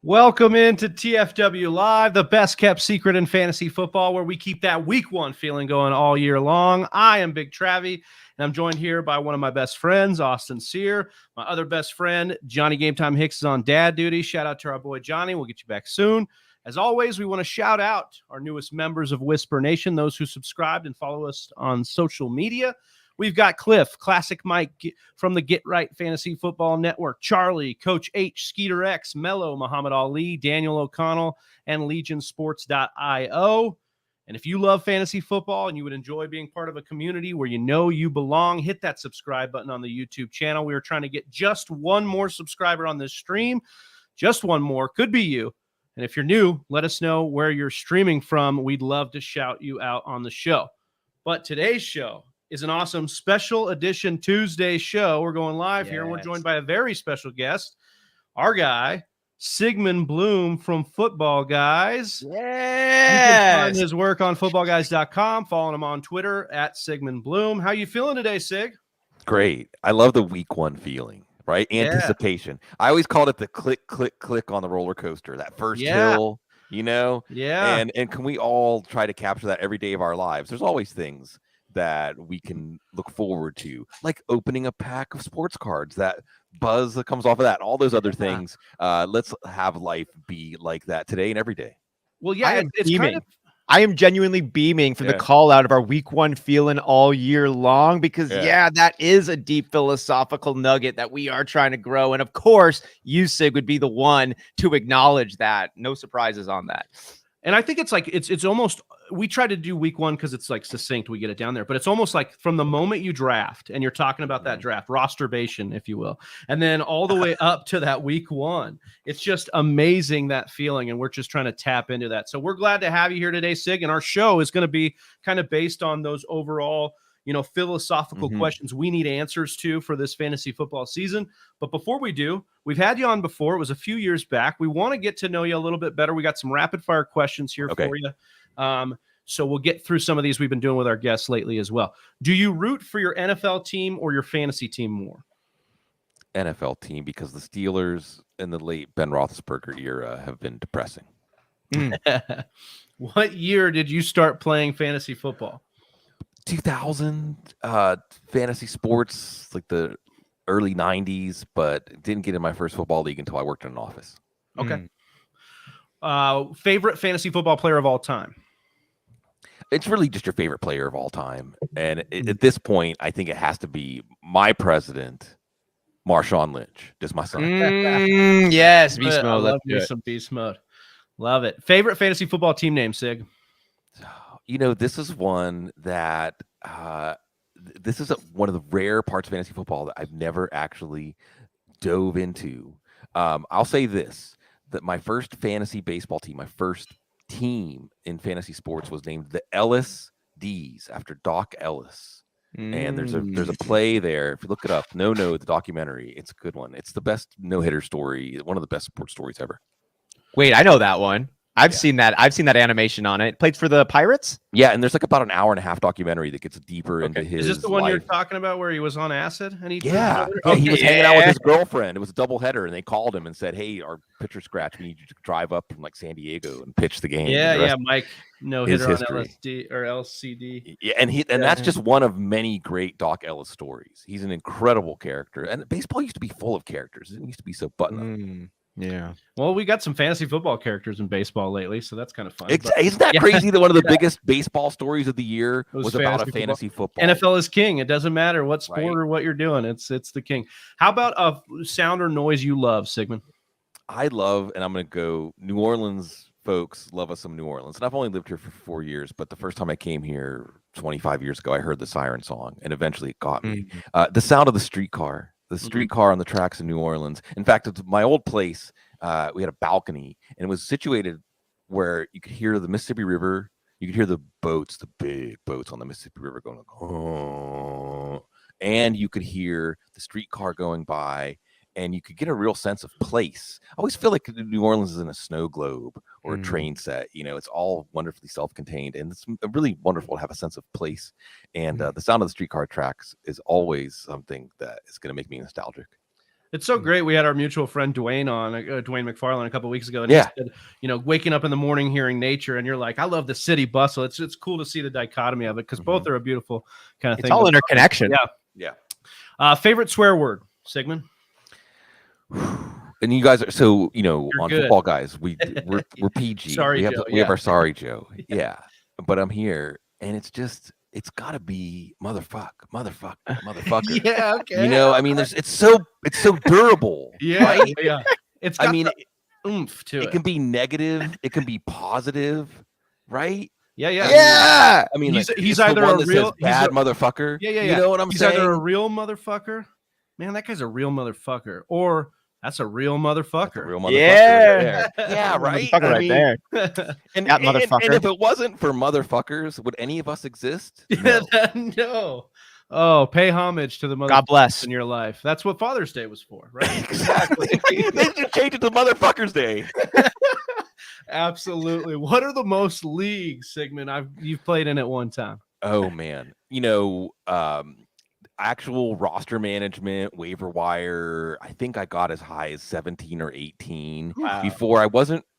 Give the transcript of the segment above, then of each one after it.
Welcome into TFW Live, the best kept secret in fantasy football, where we keep that week one feeling going all year long. I am Big Travie, and I'm joined here by one of my best friends, Austin Sear. My other best friend, Johnny Game Time Hicks, is on dad duty. Shout out to our boy Johnny. We'll get you back soon. As always, we want to shout out our newest members of Whisper Nation, those who subscribed and follow us on social media. We've got Cliff, Classic Mike from the Get Right Fantasy Football Network, Charlie, Coach H, Skeeter X, Mello, Muhammad Ali, Daniel O'Connell, and LegionSports.io. And if you love fantasy football and you would enjoy being part of a community where you know you belong, hit that subscribe button on the YouTube channel. We are trying to get just one more subscriber on this stream. Just one more. Could be you. And if you're new, let us know where you're streaming from. We'd love to shout you out on the show. But today's show is an awesome special edition Tuesday show. We're going live here. We're joined by a very special guest, our guy, Sigmund Bloom from Footballguys. Yes. You can find his work on footballguys.com. Follow him on Twitter at Sigmund Bloom. How you feeling today, Sig? Great. I love the week one feeling, right? Anticipation. I always called it the click, click, click on the roller coaster, that first hill, you know? Yeah. And can we all try to capture that every day of our lives? There's always things that we can look forward to, like opening a pack of sports cards, that buzz that comes off of that, all those other things. Let's have life be like that today and every day. Well, yeah, it's kind of, I am genuinely beaming from the call out of our week one feeling all year long, because that is a deep philosophical nugget that we are trying to grow. And of course, you, Sig, would be the one to acknowledge that. No surprises on that. And I think it's like, it's almost, we try to do week one because it's like succinct, we get it down there, but it's almost like from the moment you draft and you're talking about that draft, rosterbation, if you will, and then all the way up to that week one, it's just amazing, that feeling. And we're just trying to tap into that. So we're glad to have you here today, Sig. And our show is going to be kind of based on those overall, philosophical questions we need answers to for this fantasy football season. But before we do, we've had you on before. It was a few years back. We want to get to know you a little bit better. We got some rapid fire questions here for you. So we'll get through some of these we've been doing with our guests lately as well. Do you root for your NFL team or your fantasy team more? NFL team, because the Steelers in the late Ben Roethlisberger era have been depressing. What year did you start playing fantasy football? 2000, fantasy sports, like the early 90s, but didn't get in my first football league until I worked in an office. Okay. Favorite fantasy football player of all time? It's really just your favorite player of all time. And at this point, I think it has to be my president, Marshawn Lynch, just my son. Yes, beast mode. I love you some beast mode. Love it. Favorite fantasy football team name, Sig? This is one that this is one of the rare parts of fantasy football that I've never actually dove into. I'll say this, that my first fantasy baseball team, my first team in fantasy sports, was named the Ellis D's after Doc Ellis. And there's a play there. If you look it up, the documentary, it's a good one. It's the best no-hitter story, one of the best sports stories ever. Wait, I know that one. I've seen that. I've seen that animation on it. Played for the Pirates? Yeah, and there's like about an hour and a half documentary that gets deeper into his. Is this the one life. You're talking about where he was on acid? And he he was hanging out with his girlfriend. It was a doubleheader, and they called him and said, "Hey, our pitcher scratch. We need you to drive up from like San Diego and pitch the game." Mike, no hitter on LSD or LCD. Yeah, and that's just one of many great Doc Ellis stories. He's an incredible character, and baseball used to be full of characters. It used to be so button up. Yeah. Well, we got some fantasy football characters in baseball lately, so that's kind of fun. Isn't that crazy that one of the biggest baseball stories of the year was about a fantasy football? NFL is king. It doesn't matter what sport or what you're doing. It's the king. How about a sound or noise you love, Sigmund? I love, and I'm going to go, New Orleans folks love us some New Orleans. And I've only lived here for 4 years, but the first time I came here 25 years ago, I heard the siren song, and eventually it got me. The sound of the streetcar. The streetcar on the tracks in New Orleans. In fact, it's my old place. We had a balcony, and it was situated where you could hear the Mississippi River. You could hear the boats, the big boats on the Mississippi River going, oh, and you could hear the streetcar going by, and you could get a real sense of place. I always feel like New Orleans is in a snow globe or a train set. It's all wonderfully self-contained, and it's really wonderful to have a sense of place. And the sound of the streetcar tracks is always something that is going to make me nostalgic. It's so great. We had our mutual friend Dwayne on, Dwayne McFarland, a couple of weeks ago, and he said, waking up in the morning hearing nature, and you're like, I love the city bustle. It's cool to see the dichotomy of it because both are a beautiful kind of thing. It's all interconnection. Yeah. Favorite swear word, Sigmund? And you guys are on good. Footballguys. We're PG. Sorry, we have our sorry Joe. Yeah, but I'm here, and it's got to be motherfucker. Yeah, okay. It's so durable. Yeah, right? Yeah. It's oomph to it. It can be negative. It can be positive, right? Yeah. I mean, he's either a real bad motherfucker. Yeah. You know what I'm saying? He's either a real motherfucker. Man, that guy's a real motherfucker, or that's a real motherfucker. Yeah, right. Right there. And motherfucker. And if it wasn't for motherfuckers, would any of us exist? No. Oh, pay homage to the motherfuckers God bless in your life. That's what Father's Day was for, right? Exactly. They should change it to Motherfuckers Day. Absolutely. What are the most leagues, Sigmund, you've played in at one time? Oh man, actual roster management, waiver wire. I think I got as high as 17 or 18 before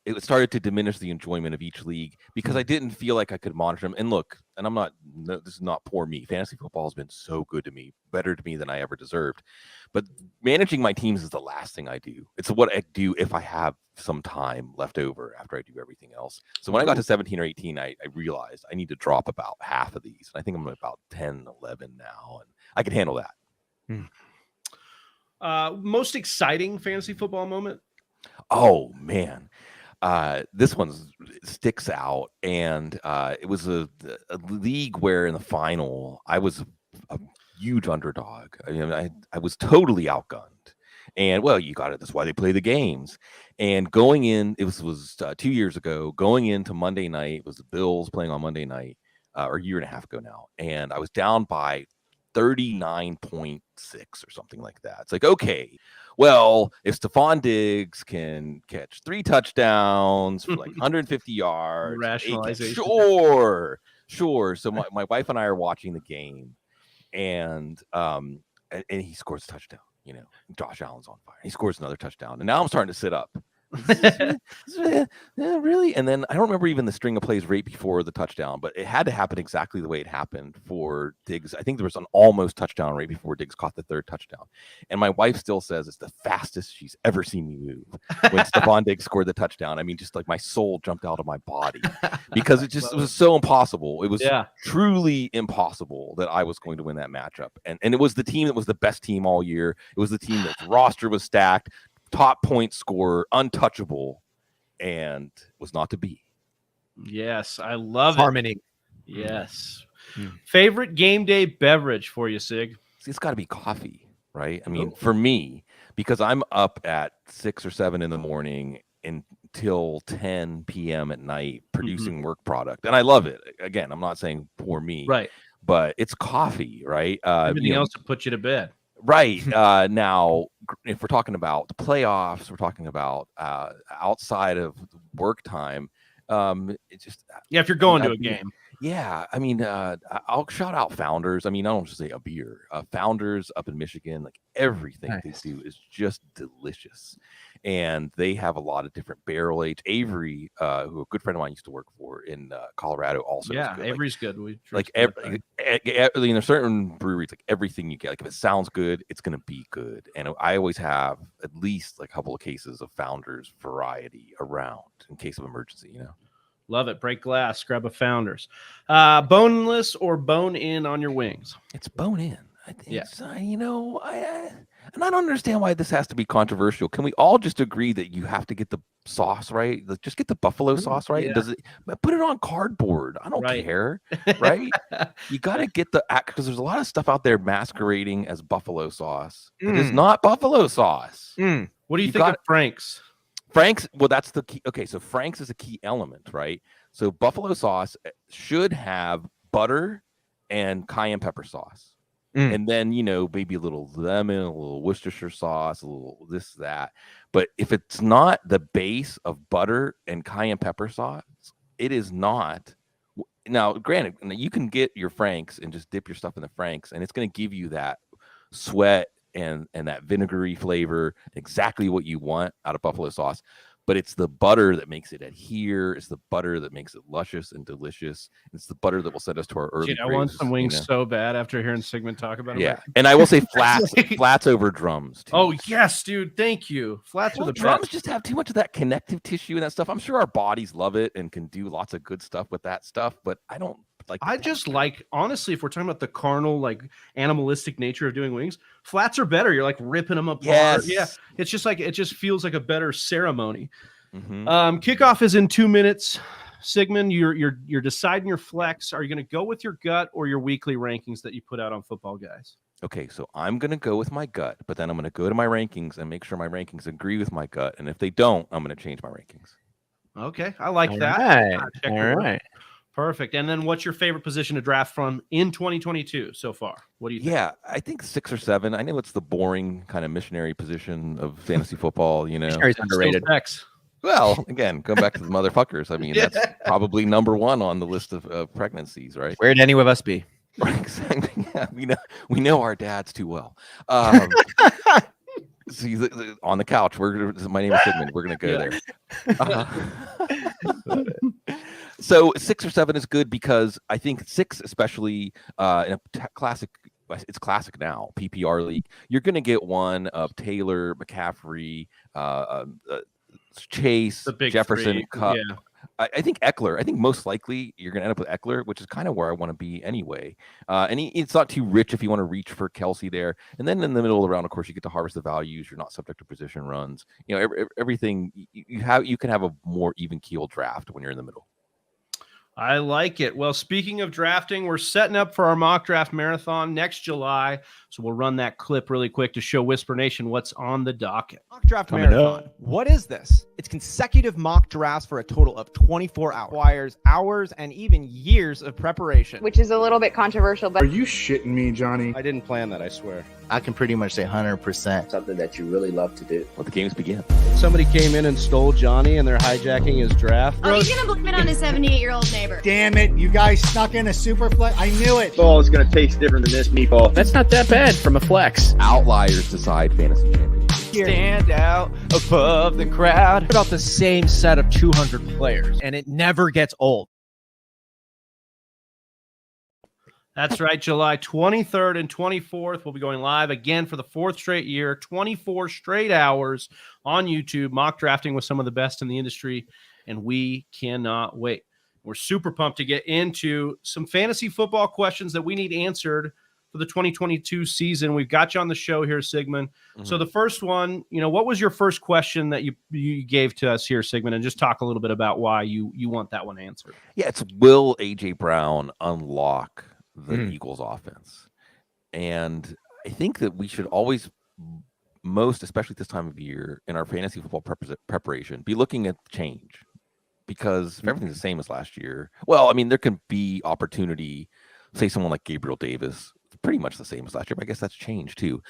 it started to diminish the enjoyment of each league because I didn't feel like I could monitor them. And look, and this is not poor me. Fantasy football has been so good to me, better to me than I ever deserved. But managing my teams is the last thing I do. It's what I do if I have some time left over after I do everything else. So when I got to 17 or 18, I realized I need to drop about half of these. And I think I'm at about 10, 11 now. And I can handle that. Most exciting fantasy football moment? Oh, man. This one sticks out. And it was a league where in the final, I was a huge underdog. I was totally outgunned. And, well, you got it. That's why they play the games. And going in, it was 2 years ago, going into Monday night, it was the Bills playing on Monday night, or a year and a half ago now. And I was down by 39.6 or something like that. It's like, okay, well, if Stephon Diggs can catch 3 touchdowns for like 150 yards, rationalization. Sure. So my wife and I are watching the game, and he scores a touchdown. Josh Allen's on fire. He scores another touchdown, and now I'm starting to sit up. Really? And then I don't remember even the string of plays right before the touchdown, but it had to happen exactly the way it happened for Diggs. I think there was an almost touchdown right before Diggs caught the third touchdown. And my wife still says it's the fastest she's ever seen me move when Stephon Diggs scored the touchdown. I mean, just like my soul jumped out of my body because it was so impossible. It was truly impossible that I was going to win that matchup. And it was the team that was the best team all year. It was the team that the roster was stacked, top point scorer, untouchable, and was not to be. Yes, I love harmony. Yes. Favorite game day beverage for you, Sig? It's got to be coffee, right? I mean, for me, because I'm up at 6 or 7 in the morning until 10 p.m. at night producing work product, and I love it. Again, I'm not saying poor me, right? But it's coffee, right? Everything else to put you to bed. Right. Now, if we're talking about the playoffs, we're talking about outside of work time. It's just if you're going to a game. Yeah. I mean, I'll shout out Founders. I mean, I don't just say a beer. Founders up in Michigan, like everything they do is just delicious. And they have a lot of different barrel aged. Avery, who a good friend of mine used to work for in Colorado, also. Yeah, good. Avery's good. There's certain breweries, like everything you get, like if it sounds good, it's going to be good. And I always have at least like a couple of cases of Founders variety around in case of emergency, Love it. Break glass, grab a Founders. Boneless or bone in on your wings? It's bone in. I think it's, and I don't understand why this has to be controversial. Can we all just agree that you have to get the sauce right? Just get the buffalo sauce right. Yeah. Does it put it on cardboard? I don't care, right? You got to get because there's a lot of stuff out there masquerading as buffalo sauce. It is not buffalo sauce. What do you think of Frank's? Frank's, well, that's the key. Okay, so Frank's is a key element, right? So buffalo sauce should have butter and cayenne pepper sauce. And then, maybe a little lemon, a little Worcestershire sauce, a little this, that. But if it's not the base of butter and cayenne pepper sauce, it is not. Now, granted, you can get your Frank's and just dip your stuff in the Frank's, and it's going to give you that sweat and that vinegary flavor, exactly what you want out of buffalo sauce. But it's the butter that makes it adhere. It's the butter that makes it luscious and delicious. It's the butter that will send us to our early Dude, I want some wings so bad after hearing Sigmund talk about it. Yeah, and I will say flats over drums, too. Oh, yes, dude. Thank you. Flats are the drums best. just have too much of that connective tissue and that stuff. I'm sure our bodies love it and can do lots of good stuff with that stuff, but I don't like. I just like, honestly, if we're talking about the carnal, like animalistic nature of doing wings, flats are better. You're like ripping them apart. Yes. Yeah, it's just like, it just feels like a better ceremony. Mm-hmm. Kickoff is in 2 minutes. Sigmund, you're deciding your flex. Are you going to go with your gut or your weekly rankings that you put out on Footballguys? Okay, so I'm going to go with my gut, but then I'm going to go to my rankings and make sure my rankings agree with my gut. And if they don't, I'm going to change my rankings. Okay, I like that. Right. All right. Perfect. And then what's your favorite position to draft from in 2022 so far? What do you think? Yeah, I think 6 or 7. I know it's the boring kind of missionary position of fantasy football, you know. Missionary's underrated. Well, again, go back to the motherfuckers. I mean, that's probably number 1 on the list of pregnancies, right? Where'd any of us be? Exactly. Yeah, we know our dads too well. See, on the couch. My name is Pittman. We're gonna go there. So 6 or 7 is good because I think 6, especially in a classic. It's classic now, PPR league. You're gonna get one of Taylor, McCaffrey, Chase, Jefferson, Cup. Yeah. I think Eckler. I think most likely you're going to end up with Eckler, which is kind of where I want to be anyway. And it's not too rich if you want to reach for Kelsey there. And then in the middle of the round, of course, you get to harvest the values. You're not subject to position runs. You know, everything you can have a more even keel draft when you're in the middle. I like it. Well, speaking of drafting, we're setting up for our mock draft marathon next July. So we'll run that clip really quick to show Whisper Nation what's on the docket. Mock draft marathon. What is this? It's consecutive mock drafts for a total of 24 hours. Requires hours and even years of preparation. Which is a little bit controversial, but Are you shitting me, Johnny? I didn't plan that, I swear. I can pretty much say 100%. Something that you really love to do. Let the games begin. Somebody came in and stole Johnny and they're hijacking his draft. Oh, he's going to blame it on his 78-year-old neighbor. Damn it, you guys snuck in a super flex. I knew it. Ball is going to taste different than this meatball. That's not that bad from a flex. Outliers decide fantasy champions. Stand out above the crowd. About the same set of 200 players, and it never gets old. That's right. July 23rd and 24th. We'll be going live again for the 4th straight year, 24 straight hours on YouTube, mock drafting with some of the best in the industry, and we cannot wait. We're super pumped to get into some fantasy football questions that we need answered for the 2022 season. We've got you on the show here, Sigmund. Mm-hmm. So the first one, what was your first question that you gave to us here, Sigmund? And just talk a little bit about why you want that one answered. Yeah, it's will A.J. Brown unlock the Eagles offense? And I think that we should always, especially this time of year in our fantasy football preparation, be looking at change. Because if everything's the same as last year, well, I mean, there can be opportunity. Say someone like Gabriel Davis, pretty much the same as last year, but I guess that's changed too.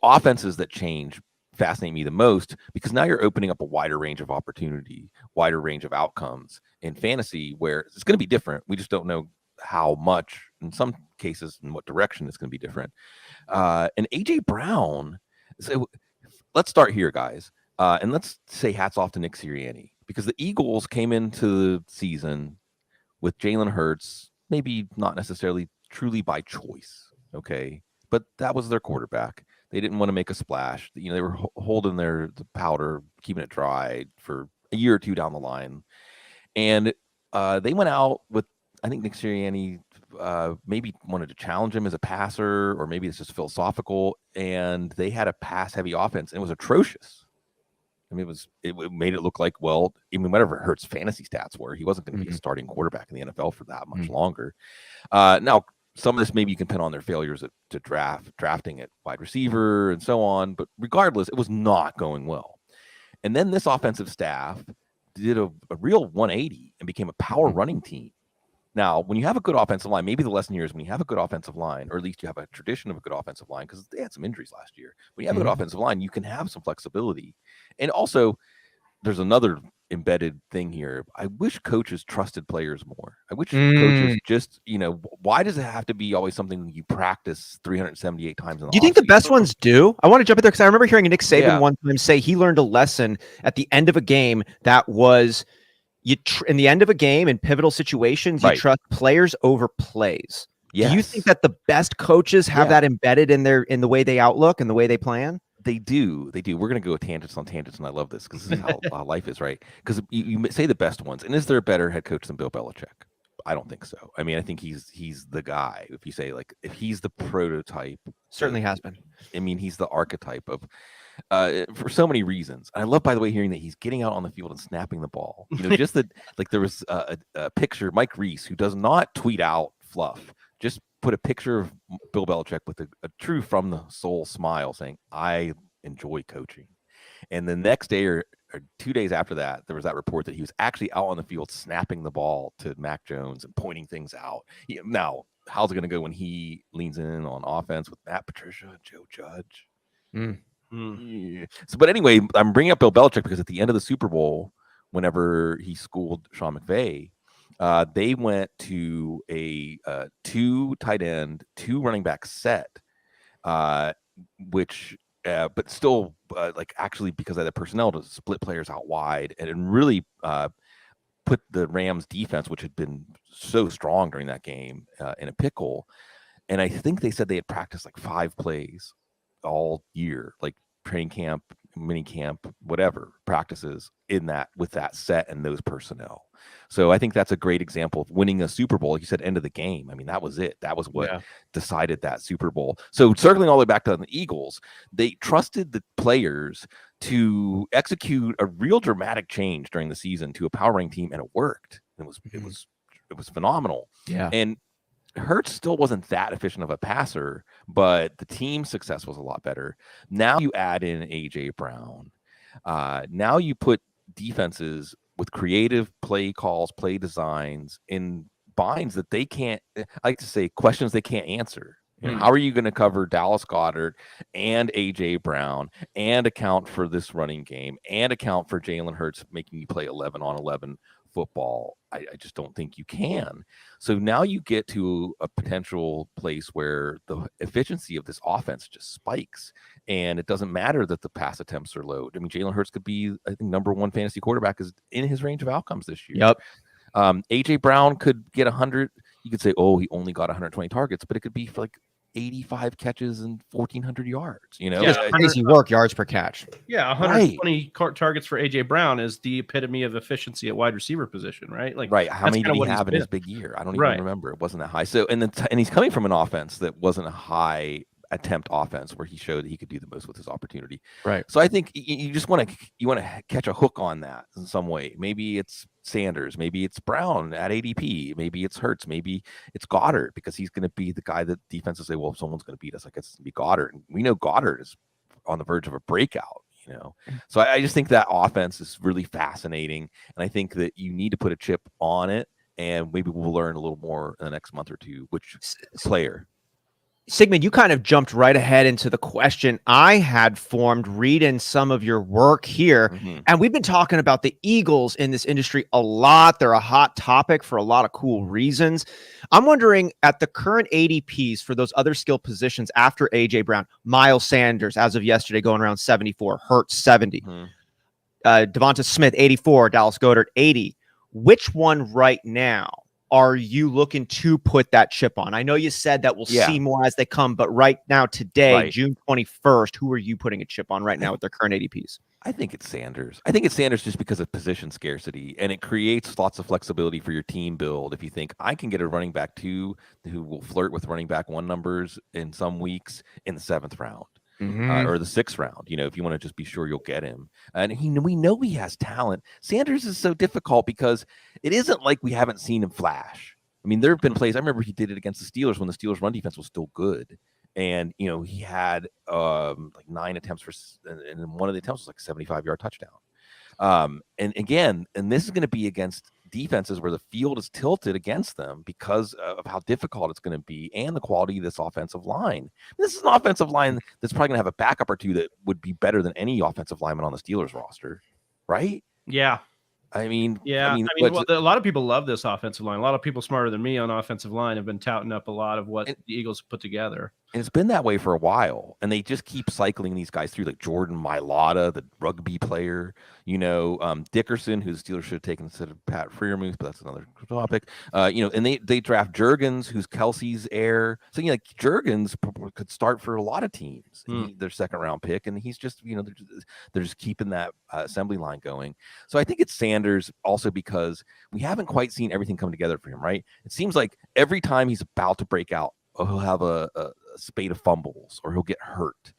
Offenses that change fascinate me the most because now you're opening up a wider range of opportunity, wider range of outcomes in fantasy where it's going to be different. We just don't know how much, in some cases, in what direction it's going to be different. And AJ Brown, so let's start here, guys. And let's say hats off to Nick Sirianni because the Eagles came into the season with Jalen Hurts, maybe not necessarily truly by choice, okay? But that was their quarterback. They didn't want to make a splash. They were holding the powder, keeping it dry for a year or two down the line. And they went out with, I think Nick Sirianni maybe wanted to challenge him as a passer, or maybe it's just philosophical, and they had a pass-heavy offense, and it was atrocious. I mean, it made it look like, well, even whatever Hurts' fantasy stats were, he wasn't going to be a starting quarterback in the NFL for that much longer. Now, some of this maybe you can pin on their failures to drafting at wide receiver and so on, but regardless, it was not going well. And then this offensive staff did a real 180 and became a power running team. Now, when you have a good offensive line, maybe the lesson here is when you have a good offensive line, or at least you have a tradition of a good offensive line, because they had some injuries last year. When you have a good offensive line, you can have some flexibility. And also, there's another embedded thing here. I wish coaches trusted players more. I wish coaches just, why does it have to be always something you practice 378 times in the Do you think the best ones do? I want to jump in there because I remember hearing Nick Saban one time say he learned a lesson at the end of a game that was in the end of a game in pivotal situations, you trust players over plays. Yes. Do you think that the best coaches have that embedded in the way they outlook and the way they plan? They do. We're going to go tangents on tangents, and I love this because this is how life is, right? Because you say the best ones, and is there a better head coach than Bill Belichick? I don't think so. I mean, I think he's the guy. If you say if he's the prototype, certainly has been. I mean, he's the archetype of for so many reasons. I love, by the way, hearing that he's getting out on the field and snapping the ball. Just that there was a picture, Mike Reese, who does not tweet out fluff, just put a picture of Bill Belichick with a true from the soul smile saying, I enjoy coaching. And the next day or 2 days after that, there was that report that he was actually out on the field snapping the ball to Mac Jones and pointing things out. Now, how's it going to go when he leans in on offense with Matt Patricia and Joe Judge? Yeah. So, but anyway, I'm bringing up Bill Belichick because at the end of the Super Bowl, whenever he schooled Sean McVay, they went to a 2 tight end, 2 running back set, which, but still, actually because of the personnel to split players out wide and really put the Rams defense, which had been so strong during that game, in a pickle. And I think they said they had practiced 5 plays all year, training camp, mini camp, whatever practices with that set and those personnel. So I think that's a great example of winning a Super Bowl. Like you said, end of the game. I mean, that was it. That was what decided that Super Bowl. So circling all the way back to the Eagles, they trusted the players to execute a real dramatic change during the season to a power ranking team, and it worked. It was phenomenal. Yeah. And Hurts still wasn't that efficient of a passer, but the team's success was a lot better. Now you add in AJ Brown. Now you put defenses with creative play calls, play designs in binds that they can't, I like to say, questions they can't answer. How are you going to cover Dallas Goedert and AJ Brown and account for this running game and account for Jalen Hurts making you play 11-on-11 football? I just don't think you can. So now you get to a potential place where the efficiency of this offense just spikes, and it doesn't matter that the pass attempts are low. I mean, Jalen Hurts could be, I think, number 1 fantasy quarterback is in his range of outcomes this year. Yep. AJ Brown could get 100. You could say, oh, he only got 120 targets, but it could be for 85 catches and 1,400 yards. Crazy work, yards per catch. Yeah, 120 targets for AJ Brown is the epitome of efficiency at wide receiver position, right? How many did he have in his big year? I don't even remember. It wasn't that high. So, and he's coming from an offense that wasn't a high attempt offense where he showed that he could do the most with his opportunity. Right. So I think you just want to catch a hook on that in some way. Maybe it's Sanders, maybe it's Brown at ADP, maybe it's Hurts, maybe it's Goedert, because he's going to be the guy that defenses say, well, if someone's going to beat us, I guess it's going to be Goedert. And we know Goedert is on the verge of a breakout. So I just think that offense is really fascinating, and I think that you need to put a chip on it, and maybe we'll learn a little more in the next month or two which player. Sigmund, you kind of jumped right ahead into the question I had formed reading some of your work here. And we've been talking about the Eagles in this industry a lot. They're a hot topic for a lot of cool reasons. I'm wondering, at the current ADPs for those other skill positions after AJ Brown, Miles Sanders, as of yesterday, going around 74, Hurts 70, Devonta Smith 84, Dallas Goedert 80. Which one right now are you looking to put that chip on? I know you said that we'll see more as they come, but right now, today, June 21st, who are you putting a chip on right now with their current ADPs? I think it's Sanders. I think it's Sanders just because of position scarcity, and it creates lots of flexibility for your team build. If you think I can get a running back 2 who will flirt with running back 1 numbers in some weeks in the 7th round. Or the 6th round, if you want to just be sure you'll get him. And we know he has talent. Sanders is so difficult because it isn't like we haven't seen him flash. I mean, there have been plays. I remember he did it against the Steelers when the Steelers' run defense was still good. And, he had 9 attempts and one of the attempts was 75-yard touchdown. And again, this is going to be against defenses where the field is tilted against them because of how difficult it's going to be and the quality of this offensive line. This is an offensive line that's probably going to have a backup or two that would be better than any offensive lineman on the Steelers roster, right? Yeah. I mean, a lot of people love this offensive line. A lot of people smarter than me on offensive line have been touting up a lot of what the Eagles put together. And it's been that way for a while, and they just keep cycling these guys through, like Jordan Mailata, the rugby player, Dickerson, who the Steelers should have taken instead of Pat Freiermuth, but that's another topic. And they draft Jurgens, who's Kelsey's heir. So Jurgens could start for a lot of teams. Their second round pick, and he's just they're just keeping that assembly line going. So I think it's Sanders also because we haven't quite seen everything come together for him. Right? It seems like every time he's about to break out, he'll have a spate of fumbles or he'll get hurt.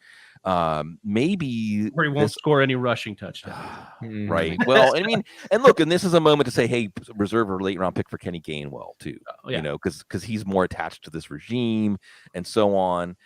Maybe where he won't score any rushing touchdowns. Right. Well, and this is a moment to say, hey, reserve a late round pick for Kenny Gainwell too. Because he's more attached to this regime and so on.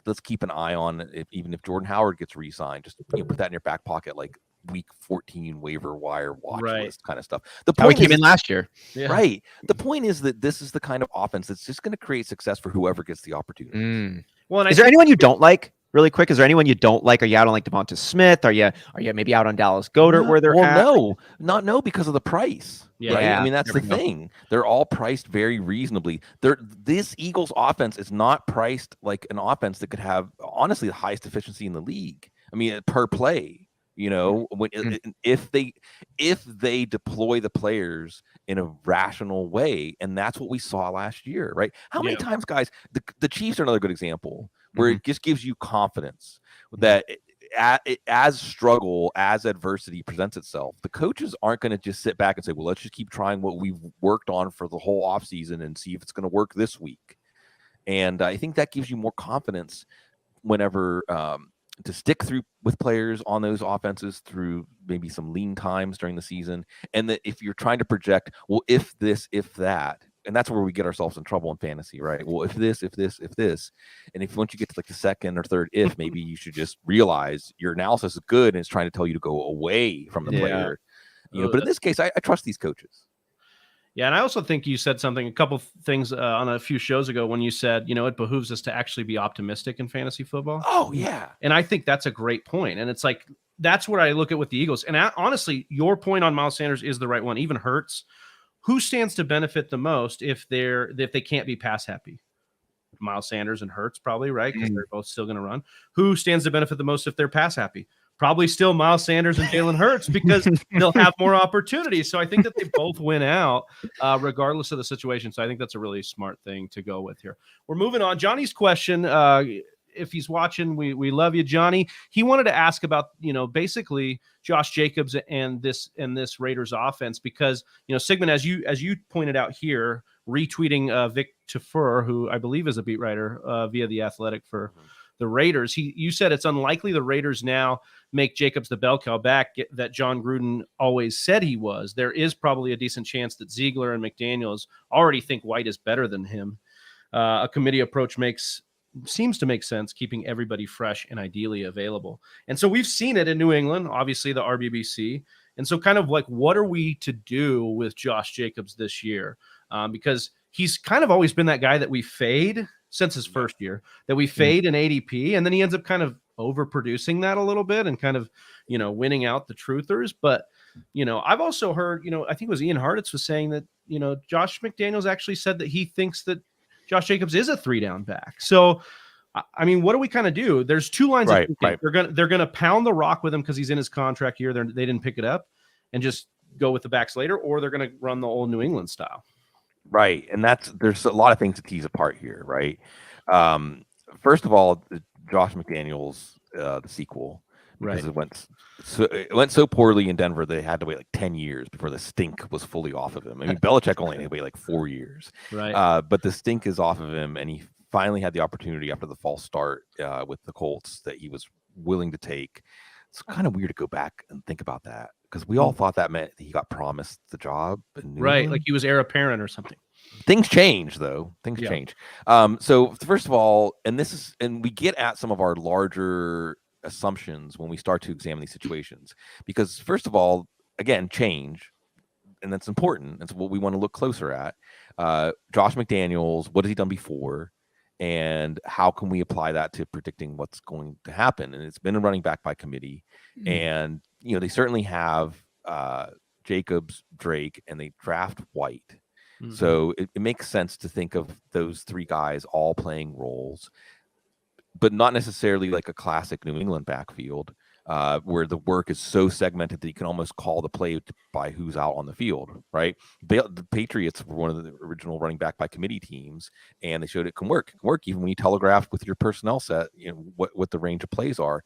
Let's keep an eye on even if Jordan Howard gets re-signed, just put that in your back pocket, like week 14 waiver wire watch list kind of stuff. The point came in last year. Yeah. Right. The point is that this is the kind of offense that's just going to create success for whoever gets the opportunity. Well, and is there anyone you don't like? Really quick, is there anyone you don't like? Are you out on like Devonta Smith? Are you maybe out on Dallas Goedert where they're at? No, because of the price. Yeah. Right? I mean, that's the thing. They're all priced very reasonably. This Eagles offense is not priced like an offense that could have, honestly, the highest efficiency in the league. I mean, per play. If they deploy the players in a rational way, and that's what we saw last year, right? How many times, guys? The Chiefs are another good example where it just gives you confidence that as adversity presents itself, the coaches aren't going to just sit back and say, well, let's just keep trying what we've worked on for the whole offseason and see if it's going to work this week. And I think that gives you more confidence whenever to stick through with players on those offenses through maybe some lean times during the season. And that if you're trying to project, well, if this, if that, and that's where we get ourselves in trouble in fantasy, right? Well, if this, and if once you get to like the second or third, maybe you should just realize your analysis is good and it's trying to tell you to go away from the player, but in this case, I trust these coaches. Yeah, and I also think you said a couple things on a few shows ago when you said, it behooves us to actually be optimistic in fantasy football. Oh, yeah. And I think that's a great point. And it's like, that's what I look at with the Eagles. And honestly, your point on Miles Sanders is the right one. Even Hurts, who stands to benefit the most if they can't be pass happy? Miles Sanders and Hurts probably, right? Because they're both still going to run. Who stands to benefit the most if they're pass happy? Probably still Miles Sanders and Jalen Hurts because they'll have more opportunities. So I think that they both win out regardless of the situation. So I think that's a really smart thing to go with here. We're moving on. Johnny's question, if he's watching, we love you, Johnny. He wanted to ask about, basically Josh Jacobs and this Raiders offense because, Sigmund, as you pointed out here, retweeting Vic Tafur, who I believe is a beat writer via The Athletic for the Raiders. You said it's unlikely the Raiders now make Jacobs the bell cow back that John Gruden always said he was. There is probably a decent chance that Ziegler and McDaniels already think White is better than him. A committee approach seems to make sense, keeping everybody fresh and ideally available. And so we've seen it in New England, obviously the RBBC. And so kind of like, what are we to do with Josh Jacobs this year? Because he's kind of always been that guy that we fade since his first year, that we fade in ADP, and then he ends up kind of overproducing that a little bit and kind of, winning out the truthers. But, I've also heard, I think it was Ian Hartitz was saying that, Josh McDaniels actually said that he thinks that Josh Jacobs is a 3-down back. So, I mean, what do we kind of do? There's two lines of thinking. They're gonna pound the rock with him because he's in his contract year. They didn't pick it up and just go with the backs later, or they're gonna run the old New England style. Right. And there's a lot of things to tease apart here, right? First of all, Josh McDaniels, the sequel, because it went so poorly in Denver, they had to wait like 10 years before the stink was fully off of him. I mean, Belichick only had to wait like 4 years. Right. But the stink is off of him, and he finally had the opportunity after the false start with the Colts that he was willing to take. It's kind of weird to go back and think about that because we all thought that meant he got promised the job. Right, like he was heir apparent or something. Things change, though. Things change. So first of all, and we get at some of our larger assumptions when we start to examine these situations, because first of all, again, change, and that's important. That's what we want to look closer at. Josh McDaniels, what has he done before? And how can we apply that to predicting what's going to happen? And it's been a running back by committee. And, they certainly have Jacobs, Drake, and they draft White. Mhm. So it makes sense to think of those three guys all playing roles, but not necessarily like a classic New England backfield where the work is so segmented that you can almost call the play by who's out on the field, right? The Patriots were one of the original running back by committee teams, and they showed it can work. It can work even when you telegraph with your personnel set, what the range of plays are.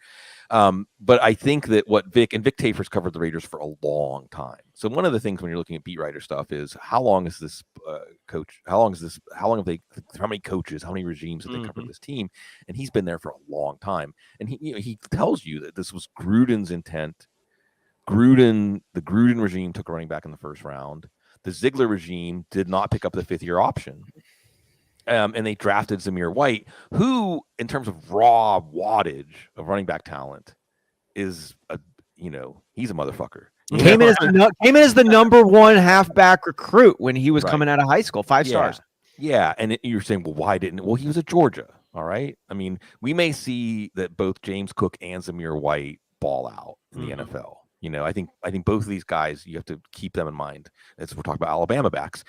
But I think that what Vic Tafer's covered the Raiders for a long time. So one of the things when you're looking at beat writer stuff is how long is this coach? How many coaches, how many regimes have they covered this team? And he's been there for a long time. And he tells you that this was Gruden's intent. The Gruden regime took a running back in the first round. The Ziegler regime did not pick up the 5th-year option. And they drafted Zamir White, who, in terms of raw wattage of running back talent, is he's a motherfucker. Came in as the number one halfback recruit when he was coming out of high school, 5 stars. Yeah, and you're saying, well, why didn't? Well, he was at Georgia. All right. I mean, we may see that both James Cook and Zamir White ball out in the NFL. I think both of these guys, you have to keep them in mind as we're talking about Alabama backs.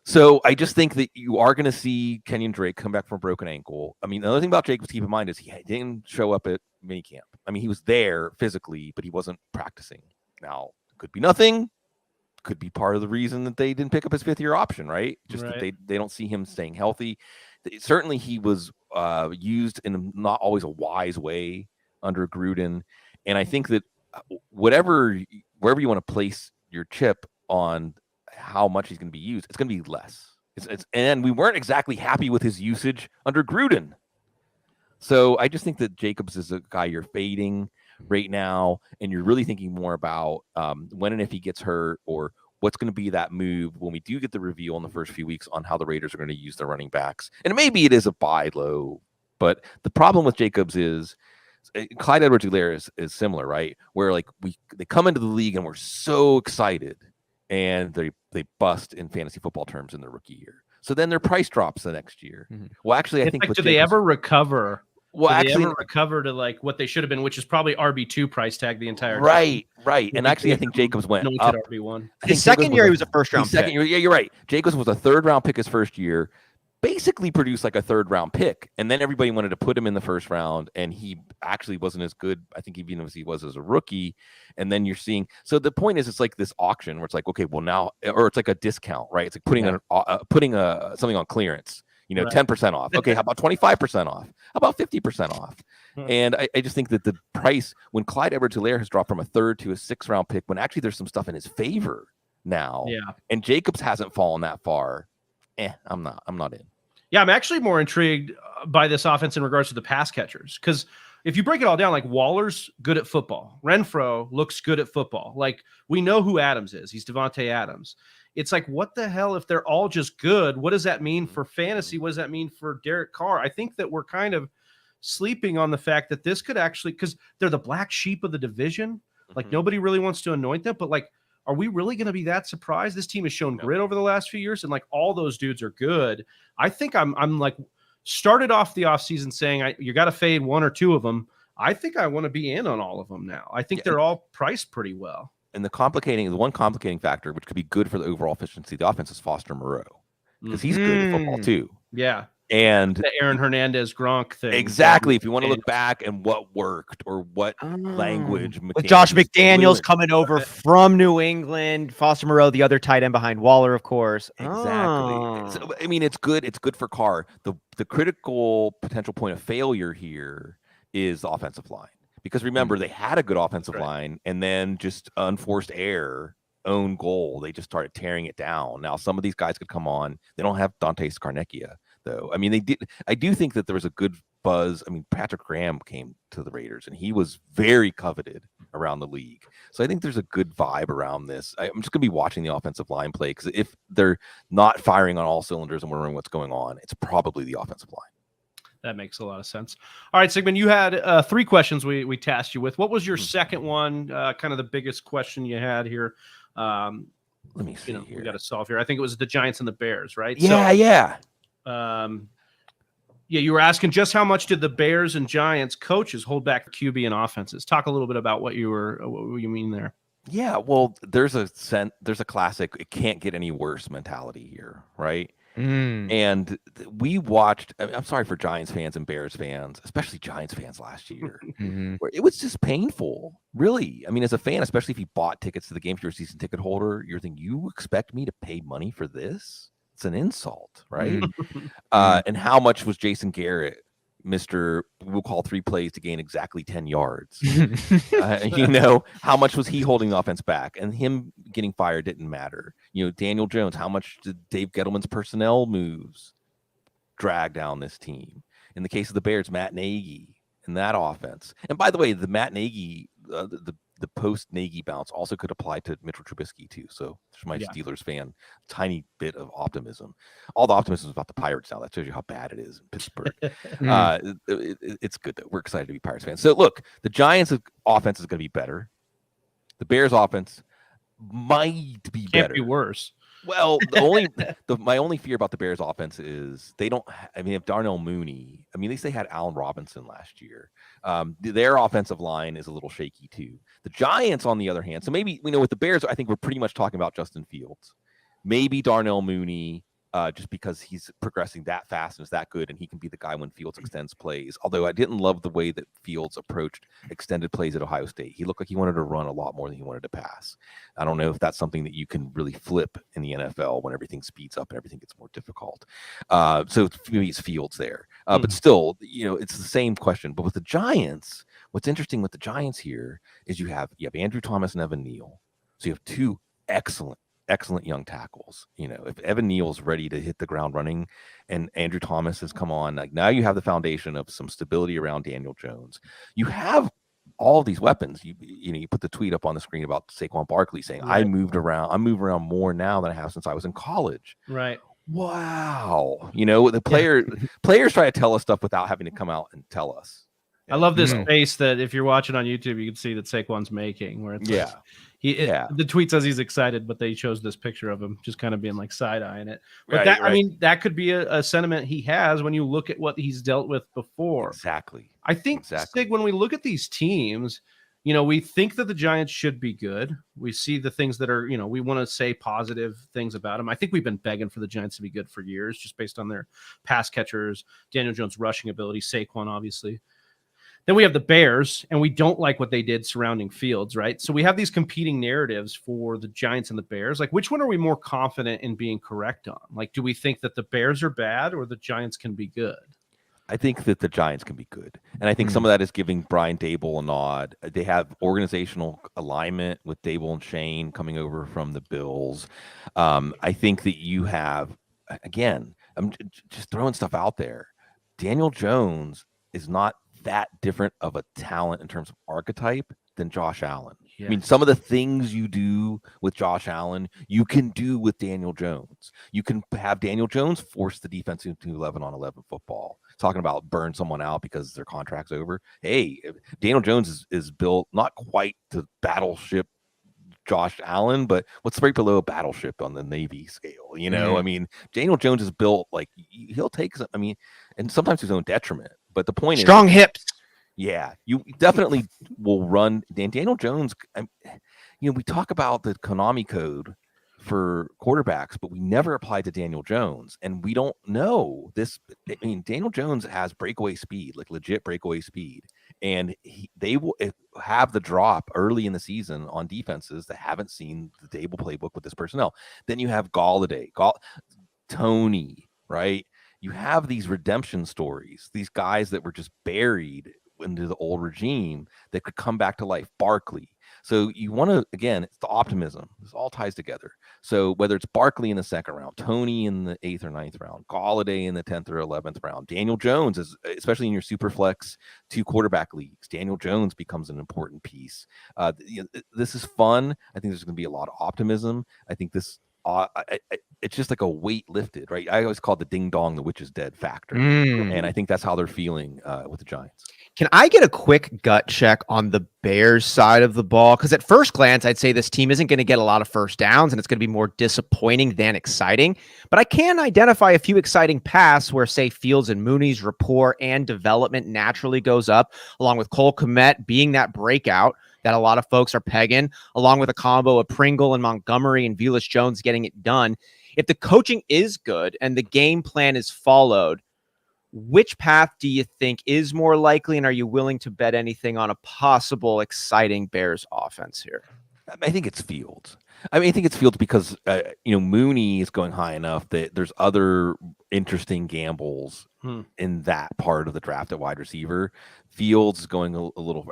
So I just think that you are going to see Kenyon Drake come back from a broken ankle. I mean, the other thing about Jacobs to keep in mind is he didn't show up at minicamp. I mean, he was there physically, but he wasn't practicing. Now, could be nothing. Could be part of the reason that they didn't pick up his 5th-year option, right? Just that they don't see him staying healthy. Certainly, he was used in not always a wise way under Gruden. And I think that wherever you want to place your chip on how much he's going to be used, it's going to be less. And we weren't exactly happy with his usage under Gruden. So I just think that Jacobs is a guy you're fading right now, and you're really thinking more about when and if he gets hurt, or what's going to be that move when we do get the reveal in the first few weeks on how the Raiders are going to use their running backs. And maybe it is a buy low, but the problem with Jacobs is Clyde Edwards-Helaire is similar, right? Where they come into the league and we're so excited, and they bust in fantasy football terms in their rookie year. So then their price drops the next year. Well, actually, I think do they ever recover? Well, actually, recover to like what they should have been, which is probably RB2 price tag the entire time. Right. And actually, I think Jacobs went up. RB1. His second year, he was a first-round pick. Yeah, you're right. Jacobs was a 3rd-round pick his first year, basically produced like a 3rd-round pick, and then everybody wanted to put him in the first round, and he actually wasn't as good, I think, even as he was as a rookie. And then you're seeing, so the point is, it's like this auction where it's like, okay, well now, or it's like a discount, right? It's like putting something on clearance. 10% off. Okay, how about 25% off? How about 50% off? And I just think that the price, when Clyde Edwards-Helaire has dropped from a 3rd to a 6th-round pick, when actually there's some stuff in his favor now, and Jacobs hasn't fallen that far, I'm not in. Yeah, I'm actually more intrigued by this offense in regards to the pass catchers, because if you break it all down, like Waller's good at football. Renfrow looks good at football. Like, we know who Adams is. He's Davante Adams. It's like, what the hell if they're all just good? What does that mean for fantasy? What does that mean for Derek Carr? I think that we're kind of sleeping on the fact that this could actually, because they're the black sheep of the division. Like, nobody really wants to anoint them, but like, are we really going to be that surprised? This team has shown grit over the last few years, and like all those dudes are good. I think I'm like started off the offseason saying you got to fade 1 or 2 of them. I think I want to be in on all of them now. I think they're all priced pretty well. And the one complicating factor, which could be good for the overall efficiency of the offense, is Foster Moreau, because he's good at football too. Yeah. And the Aaron Hernandez Gronk thing. Exactly. If you want to look back and what worked or what language. With Josh McDaniels coming over from New England, Foster Moreau, the other tight end behind Waller, of course. Exactly. So, I mean, it's good. It's good for Carr. The critical potential point of failure here is the offensive line. Because remember, they had a good offensive line, and then just unforced error, own goal, they just started tearing it down. Now, some of these guys could come on. They don't have Dante Scarnecchia, though. I mean, they did. I do think that there was a good buzz. I mean, Patrick Graham came to the Raiders, and he was very coveted around the league. So I think there's a good vibe around this. I'm just going to be watching the offensive line play, because if they're not firing on all cylinders and wondering what's going on, it's probably the offensive line. That makes a lot of sense. All right, Sigmund, you had 3 questions we tasked you with. What was your second one, kind of the biggest question you had here? Let me see here. We got to solve here. I think it was the Giants and the Bears, right? Yeah. You were asking just how much did the Bears and Giants coaches hold back QB and offenses? Talk a little bit about what you mean there. Yeah, well, there's a classic "it can't get any worse" mentality here, right? And we watched. I'm sorry for Giants fans and Bears fans, especially Giants fans last year, where it was just painful. Really, I mean, as a fan, especially if you bought tickets to the game, if you're a season ticket holder, you're thinking, you expect me to pay money for this? It's an insult, right? And how much was Jason Garrett? Mr. We'll call 3 plays to gain exactly 10 yards. How much was he holding the offense back? And him getting fired didn't matter. Daniel Jones, how much did Dave Gettleman's personnel moves drag down this team? In the case of the Bears, Matt Nagy and that offense. And by the way, the Matt Nagy, the post-Nagy bounce also could apply to Mitchell Trubisky too. So there's my Steelers fan, tiny bit of optimism. All the optimism is about the Pirates now. That shows you how bad it is in Pittsburgh. It's good that we're excited to be Pirates fans. So look, the Giants' offense is going to be better. The Bears' offense might be better. Can't be worse. Well, my only fear about the Bears offense is they don't. If Darnell Mooney, at least they had Allen Robinson last year. Their offensive line is a little shaky too. The Giants, on the other hand, so maybe with the Bears, I think we're pretty much talking about Justin Fields, maybe Darnell Mooney, just because he's progressing that fast and is that good, and he can be the guy when Fields extends plays. Although I didn't love the way that Fields approached extended plays at Ohio State. He looked like he wanted to run a lot more than he wanted to pass. I don't know if that's something that you can really flip in the NFL when everything speeds up and everything gets more difficult. So maybe it's Fields there. But still, it's the same question. But with the Giants, what's interesting with the Giants here is you have Andrew Thomas and Evan Neal. So you have 2 excellent young tackles. If Evan Neal's ready to hit the ground running and Andrew Thomas has come on, like, now you have the foundation of some stability around Daniel Jones. You have all these weapons. You put the tweet up on the screen about Saquon Barkley saying, right, I'm moving around more now than I have since I was in college. Right. Wow. The players try to tell us stuff without having to come out and tell us. I love this face that if you're watching on YouTube, you can see that Saquon's making, where it's the tweet says he's excited, but they chose this picture of him just kind of being like side-eyeing it. But that could be a sentiment he has when you look at what he's dealt with before. Exactly. I think, Sig, when we look at these teams, we think that the Giants should be good. We see the things that are, we want to say positive things about them. I think we've been begging for the Giants to be good for years, just based on their pass catchers, Daniel Jones' rushing ability, Saquon, obviously. Then we have the Bears, and we don't like what they did surrounding Fields, right? So we have these competing narratives for the Giants and the Bears. Like, which one are we more confident in being correct on? Like, do we think that the Bears are bad or the Giants can be good? I think that the Giants can be good. And I think some of that is giving Brian Daboll a nod. They have organizational alignment with Daboll and Shane coming over from the Bills. I think that you have, again, I'm just throwing stuff out there. Daniel Jones is not that different of a talent in terms of archetype than Josh Allen. Yes. Some of the things you do with Josh Allen, you can do with Daniel Jones. You can have Daniel Jones force the defense into 11-on-11 football. Talking about burn someone out because their contract's over. Hey, Daniel Jones is built not quite to battleship Josh Allen, but what's right below a battleship on the Navy scale, Daniel Jones is built like he'll take some, and sometimes his own detriment. But the point is strong hips. Yeah, you definitely will run. Daniel Jones, we talk about the Konami code for quarterbacks, but we never applied to Daniel Jones. And we don't know this. Daniel Jones has breakaway speed, like legit breakaway speed. And they will have the drop early in the season on defenses that haven't seen the Daboll playbook with this personnel. Then you have Golladay, Tony, right? You have these redemption stories, these guys that were just buried into the old regime that could come back to life. Barkley. So you want to, again, it's the optimism. This all ties together. So whether it's Barkley in the 2nd round, Tony in the 8th or 9th round, Golladay in the 10th or 11th round, Daniel Jones is, especially in your super flex 2 quarterback leagues, Daniel Jones becomes an important piece. This is fun. I think there's going to be a lot of optimism. I think this, it's just like a weight lifted, right? I always call it the ding dong, the witch is dead factor. And I think that's how they're feeling with the Giants. Can I get a quick gut check on the Bears side of the ball? Because at first glance, I'd say this team isn't going to get a lot of first downs and it's going to be more disappointing than exciting. But I can identify a few exciting paths where, say, Fields and Mooney's rapport and development naturally goes up, along with Cole Kmet being that breakout. that a lot of folks are pegging, along with a combo of Pringle and Montgomery and Velus Jones getting it done. If the coaching is good and the game plan is followed, which path do you think is more likely, and are you willing to bet anything on a possible exciting Bears offense here? I think it's Fields. I think it's Fields because Mooney is going high enough that there's other interesting gambles in that part of the draft at wide receiver. Fields is going a little.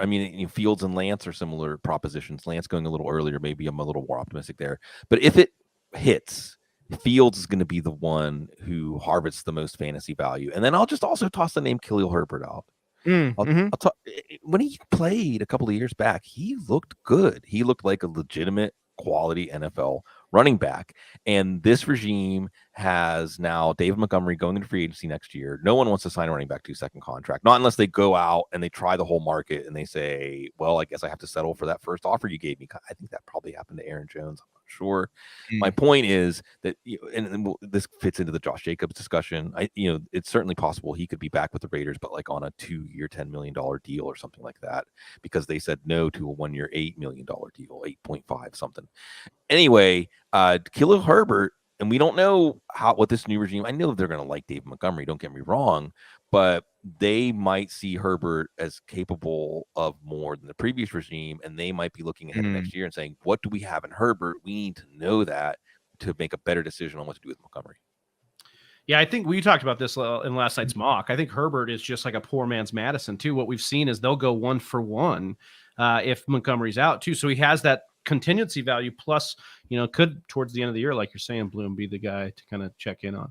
Fields and Lance are similar propositions. Lance going a little earlier. Maybe I'm a little more optimistic there. But if it hits, Fields is going to be the one who harvests the most fantasy value. And then I'll just also toss the name Khalil Herbert out. When he played a couple of years back, he looked good. He looked like a legitimate quality NFL running back. And this regime has now David Montgomery going into free agency next year. No one wants to sign a running back to a second contract, not unless they go out and they try the whole market and they say, well, I guess I have to settle for that first offer you gave me. I think that probably happened to Aaron Jones. I'm not sure. My point is that, and this fits into the Josh Jacobs discussion. It's certainly possible he could be back with the Raiders, but like on a 2-year, $10 million deal or something like that, because they said no to a 1-year, $8 million deal, 8.5 something. Anyway, Khalil Herbert, and we don't know what this new regime. I know they're going to like David Montgomery. Don't get me wrong, but they might see Herbert as capable of more than the previous regime, and they might be looking ahead of next year and saying, "What do we have in Herbert? We need to know that to make a better decision on what to do with Montgomery." Yeah, I think we talked about this in last night's mock. I think Herbert is just like a poor man's Madison too. What we've seen is they'll go 1 for 1 if Montgomery's out too. So he has that contingency value, plus could towards the end of the year, like you're saying, Bloom, be the guy to kind of check in on.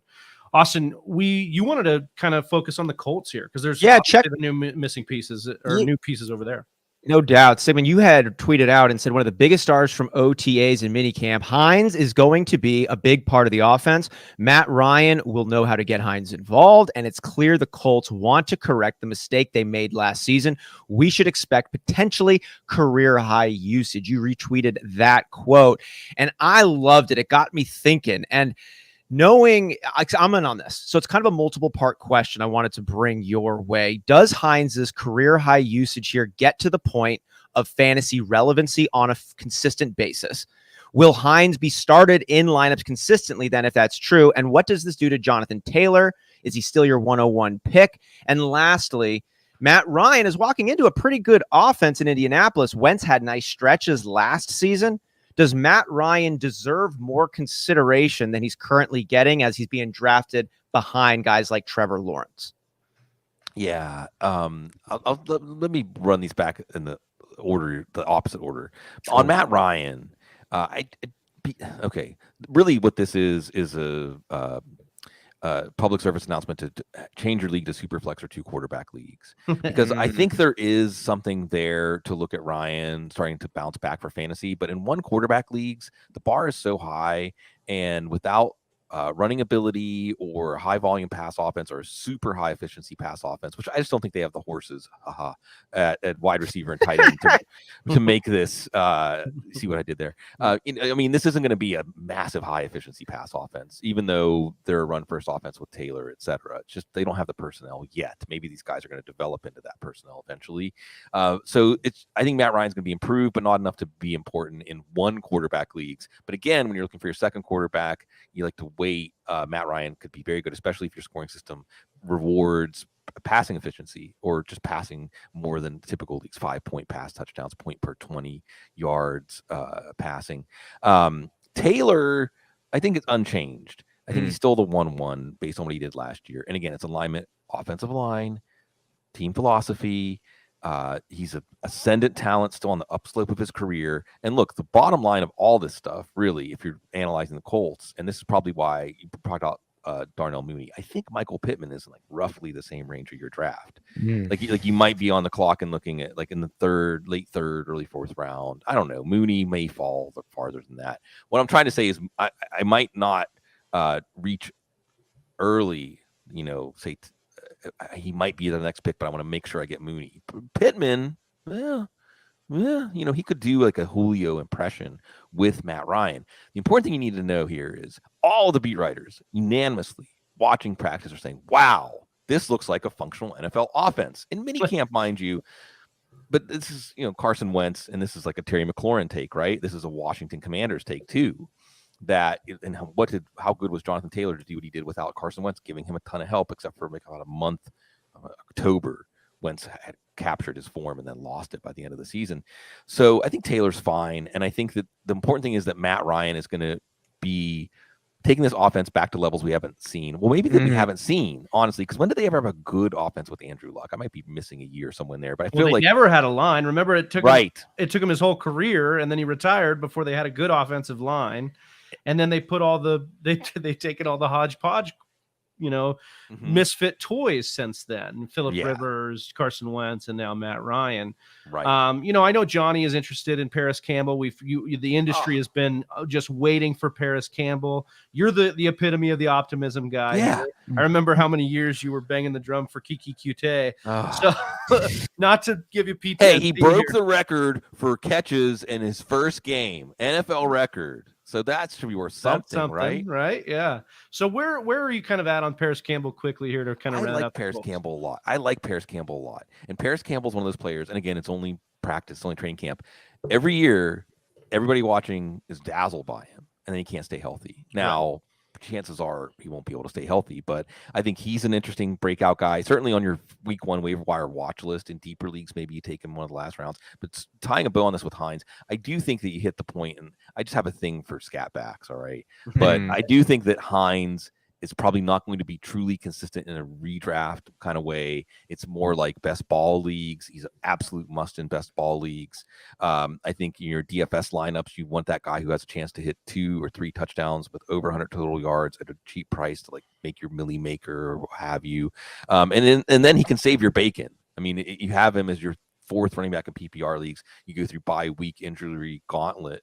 Austin, you wanted to kind of focus on the Colts here because there's check the new missing pieces or new pieces over there. No doubt. Sigmund, you had tweeted out and said one of the biggest stars from OTAs and minicamp, Hines is going to be a big part of the offense. Matt Ryan will know how to get Hines involved, and it's clear the Colts want to correct the mistake they made last season. We should expect potentially career-high usage. You retweeted that quote, and I loved it. It got me thinking, and knowing I'm in on this. So it's kind of a multiple part question I wanted to bring your way. Does Hines's career high usage here get to the point of fantasy relevancy on a consistent basis? Will Hines be started in lineups consistently then, if that's true? And what does this do to Jonathan Taylor? Is he still your 101 pick? And lastly, Matt Ryan is walking into a pretty good offense in Indianapolis. Wentz had nice stretches last season. Does Matt Ryan deserve more consideration than he's currently getting as he's being drafted behind guys like Trevor Lawrence? Yeah. Let me run these back in the opposite order. Sure. On Matt Ryan, really what this is a public service announcement to change your league to Superflex or 2 quarterback leagues, because I think there is something there to look at Ryan starting to bounce back for fantasy. But in 1 quarterback leagues, the bar is so high, and without running ability or high volume pass offense or super high efficiency pass offense, which I just don't think they have the horses at wide receiver and tight end to make this. See what I did there? This isn't going to be a massive high efficiency pass offense, even though they're a run first offense with Taylor, etc. It's just they don't have the personnel yet. Maybe these guys are going to develop into that personnel eventually. I think Matt Ryan's going to be improved, but not enough to be important in 1 quarterback leagues. But again, when you're looking for your second quarterback, you like to wait. Matt Ryan could be very good, especially if your scoring system rewards passing efficiency or just passing more than typical leagues, 5-point pass touchdowns, point per 20 yards passing. Taylor, I think it's unchanged. I think he's still the 1-1 based on what he did last year. And again, it's alignment, offensive line, team philosophy. He's an ascendant talent still on the upslope of his career. And look, the bottom line of all this stuff, really, if you're analyzing the Colts, and this is probably why you talked about Darnell Mooney, I think Michael Pittman is like roughly the same range of your draft. Like you might be on the clock and looking at like in the late third, early 4th round. I don't know. Mooney may fall farther than that. What I'm trying to say is I might not reach early, say he might be the next pick, but I want to make sure I get Mooney. Pittman, he could do like a Julio impression with Matt Ryan. The important thing you need to know here is all the beat writers unanimously watching practice are saying, wow, this looks like a functional NFL offense. In minicamp, mind you, but this is, Carson Wentz, and this is like a Terry McLaurin take, right? This is a Washington Commanders take too. How good was Jonathan Taylor to do what he did without Carson Wentz, giving him a ton of help, except for about a month of October. Wentz had captured his form and then lost it by the end of the season. So I think Taylor's fine. And I think that the important thing is that Matt Ryan is going to be taking this offense back to levels we haven't seen. Well, maybe that we haven't seen, honestly, because when did they ever have a good offense with Andrew Luck? I might be missing a year somewhere there, but I feel they like never had a line. Remember, it took him his whole career, and then he retired before they had a good offensive line. And then they put they've taken all the hodgepodge, misfit toys since then. Phillip Rivers, Carson Wentz, and now Matt Ryan. Right. I know Johnny is interested in Paris Campbell. The industry has been just waiting for Paris Campbell. You're the epitome of the optimism guy. Yeah. I remember how many years you were banging the drum for Kiki Qt. So not to give you PTSD. Hey, he broke the record for catches in his first game, NFL record. So that should be worth something, right? Right, yeah. So where are you kind of at on Paris Campball quickly here to kind of round out Paris Campbell a lot. I like Paris Campbell a lot. And Paris Campbell's one of those players, and again, it's only practice, it's only training camp. Every year, everybody watching is dazzled by him, and then he can't stay healthy. Now, chances are he won't be able to stay healthy, but I think he's an interesting breakout guy. Certainly on your week 1 waiver wire watch list. In deeper leagues, maybe you take him one of the last rounds. But tying a bow on this with Hines, I do think that you hit the point, and I just have a thing for scat backs, all right? But I do think that Hines is probably not going to be truly consistent in a redraft kind of way. It's more like best ball leagues. He's an absolute must in best ball leagues. I think in your DFS lineups, you want that guy who has a chance to hit 2 or 3 touchdowns with over 100 total yards at a cheap price to like make your milli maker or what have you. And then he can save your bacon. I mean, you have him as your 4th running back in PPR leagues. You go through bye-week injury gauntlet.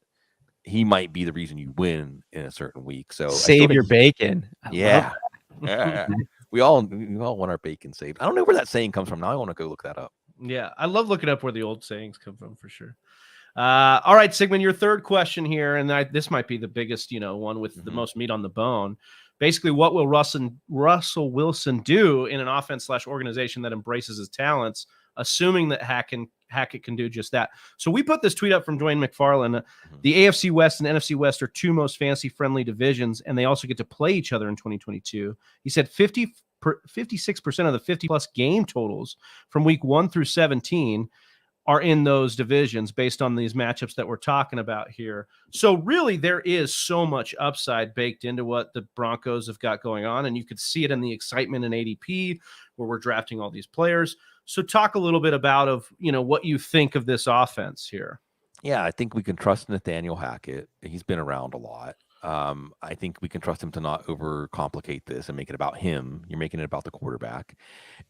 He might be the reason you win in a certain week. So save your bacon. Yeah. We all want our bacon saved. I don't know where that saying comes from. Now I want to go look that up. Yeah. I love looking up where the old sayings come from for sure. All right, Sigmund, your third question here. And this might be the biggest, one with the most meat on the bone. Basically, what will Russell Wilson do in an offense/organization that embraces his talents, assuming that Hackett can do just that? So we put this tweet up from Dwayne McFarland. The AFC West and NFC West are 2 most fantasy-friendly divisions, and they also get to play each other in 2022. He said 56% of the 50-plus game totals from week 1 through 17 are in those divisions based on these matchups that we're talking about here. So really, there is so much upside baked into what the Broncos have got going on, and you could see it in the excitement in ADP where we're drafting all these players. So talk a little bit about what you think of this offense here. Yeah, I think we can trust Nathaniel Hackett. He's been around a lot. I think we can trust him to not overcomplicate this and make it about him. You're making it about the quarterback.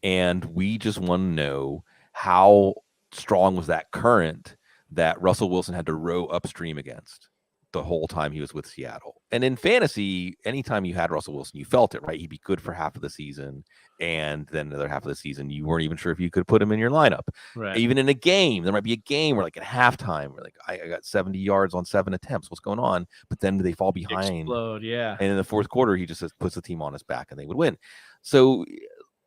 And we just want to know how strong was that current that Russell Wilson had to row upstream against the whole time he was with Seattle. And in fantasy, anytime you had Russell Wilson, you felt it, right? He'd be good for half of the season, and then another half of the season, you weren't even sure if you could put him in your lineup. Right. Even in a game, there might be a game where, like at halftime, where like I got 70 yards on 7 attempts. What's going on? But then they fall behind. Explode, yeah. And in the fourth quarter, he just puts the team on his back, and they would win. So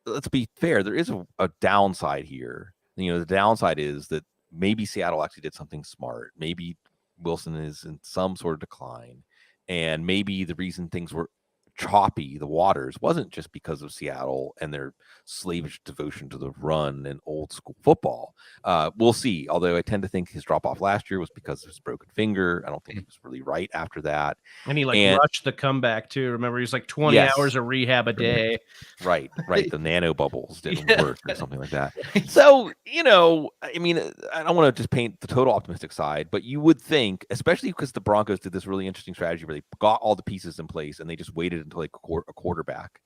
let's be fair. There is a downside here. The downside is that maybe Seattle actually did something smart. Maybe Wilson is in some sort of decline, and maybe the reason things were choppy, the waters, wasn't just because of Seattle and their slavish devotion to the run and old school football. We'll see. Although I tend to think his drop off last year was because of his broken finger. I don't think he was really right after that. And he rushed the comeback too. Remember, he was like 20 hours of rehab a day. Right. The nano bubbles didn't work or something like that. So, I mean, I don't want to just paint the total optimistic side, but you would think, especially because the Broncos did this really interesting strategy where they got all the pieces in place and they just waited until a quarterback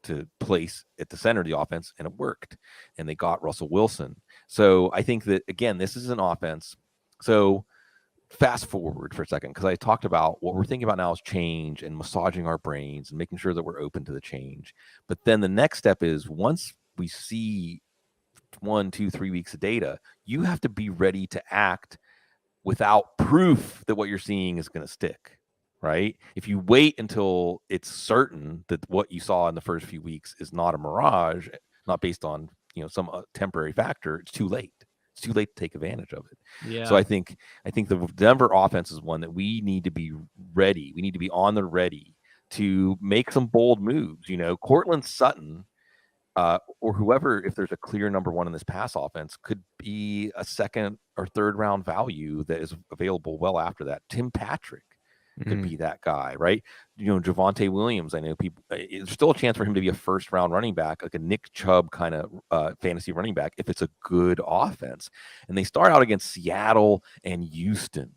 to place at the center of the offense, and it worked. And they got Russell Wilson. So I think that, again, this is an offense. So fast forward for a second, because I talked about what we're thinking about now is change and massaging our brains and making sure that we're open to the change. But then the next step is, once we see 1, 2, 3 weeks of data, you have to be ready to act without proof that what you're seeing is going to stick. Right? If you wait until it's certain that what you saw in the first few weeks is not a mirage, not based on some temporary factor, it's too late. It's too late to take advantage of it. Yeah. So I think the Denver offense is one that we need to be ready. We need to be on the ready to make some bold moves. Cortland Sutton, or whoever, if there's a clear number one in this pass offense, could be a second or third round value that is available well after that. Tim Patrick could be that guy, right? Javonte Williams, I know people, there's still a chance for him to be a first round running back, like a Nick Chubb kind of fantasy running back, if it's a good offense. And they start out against Seattle and Houston.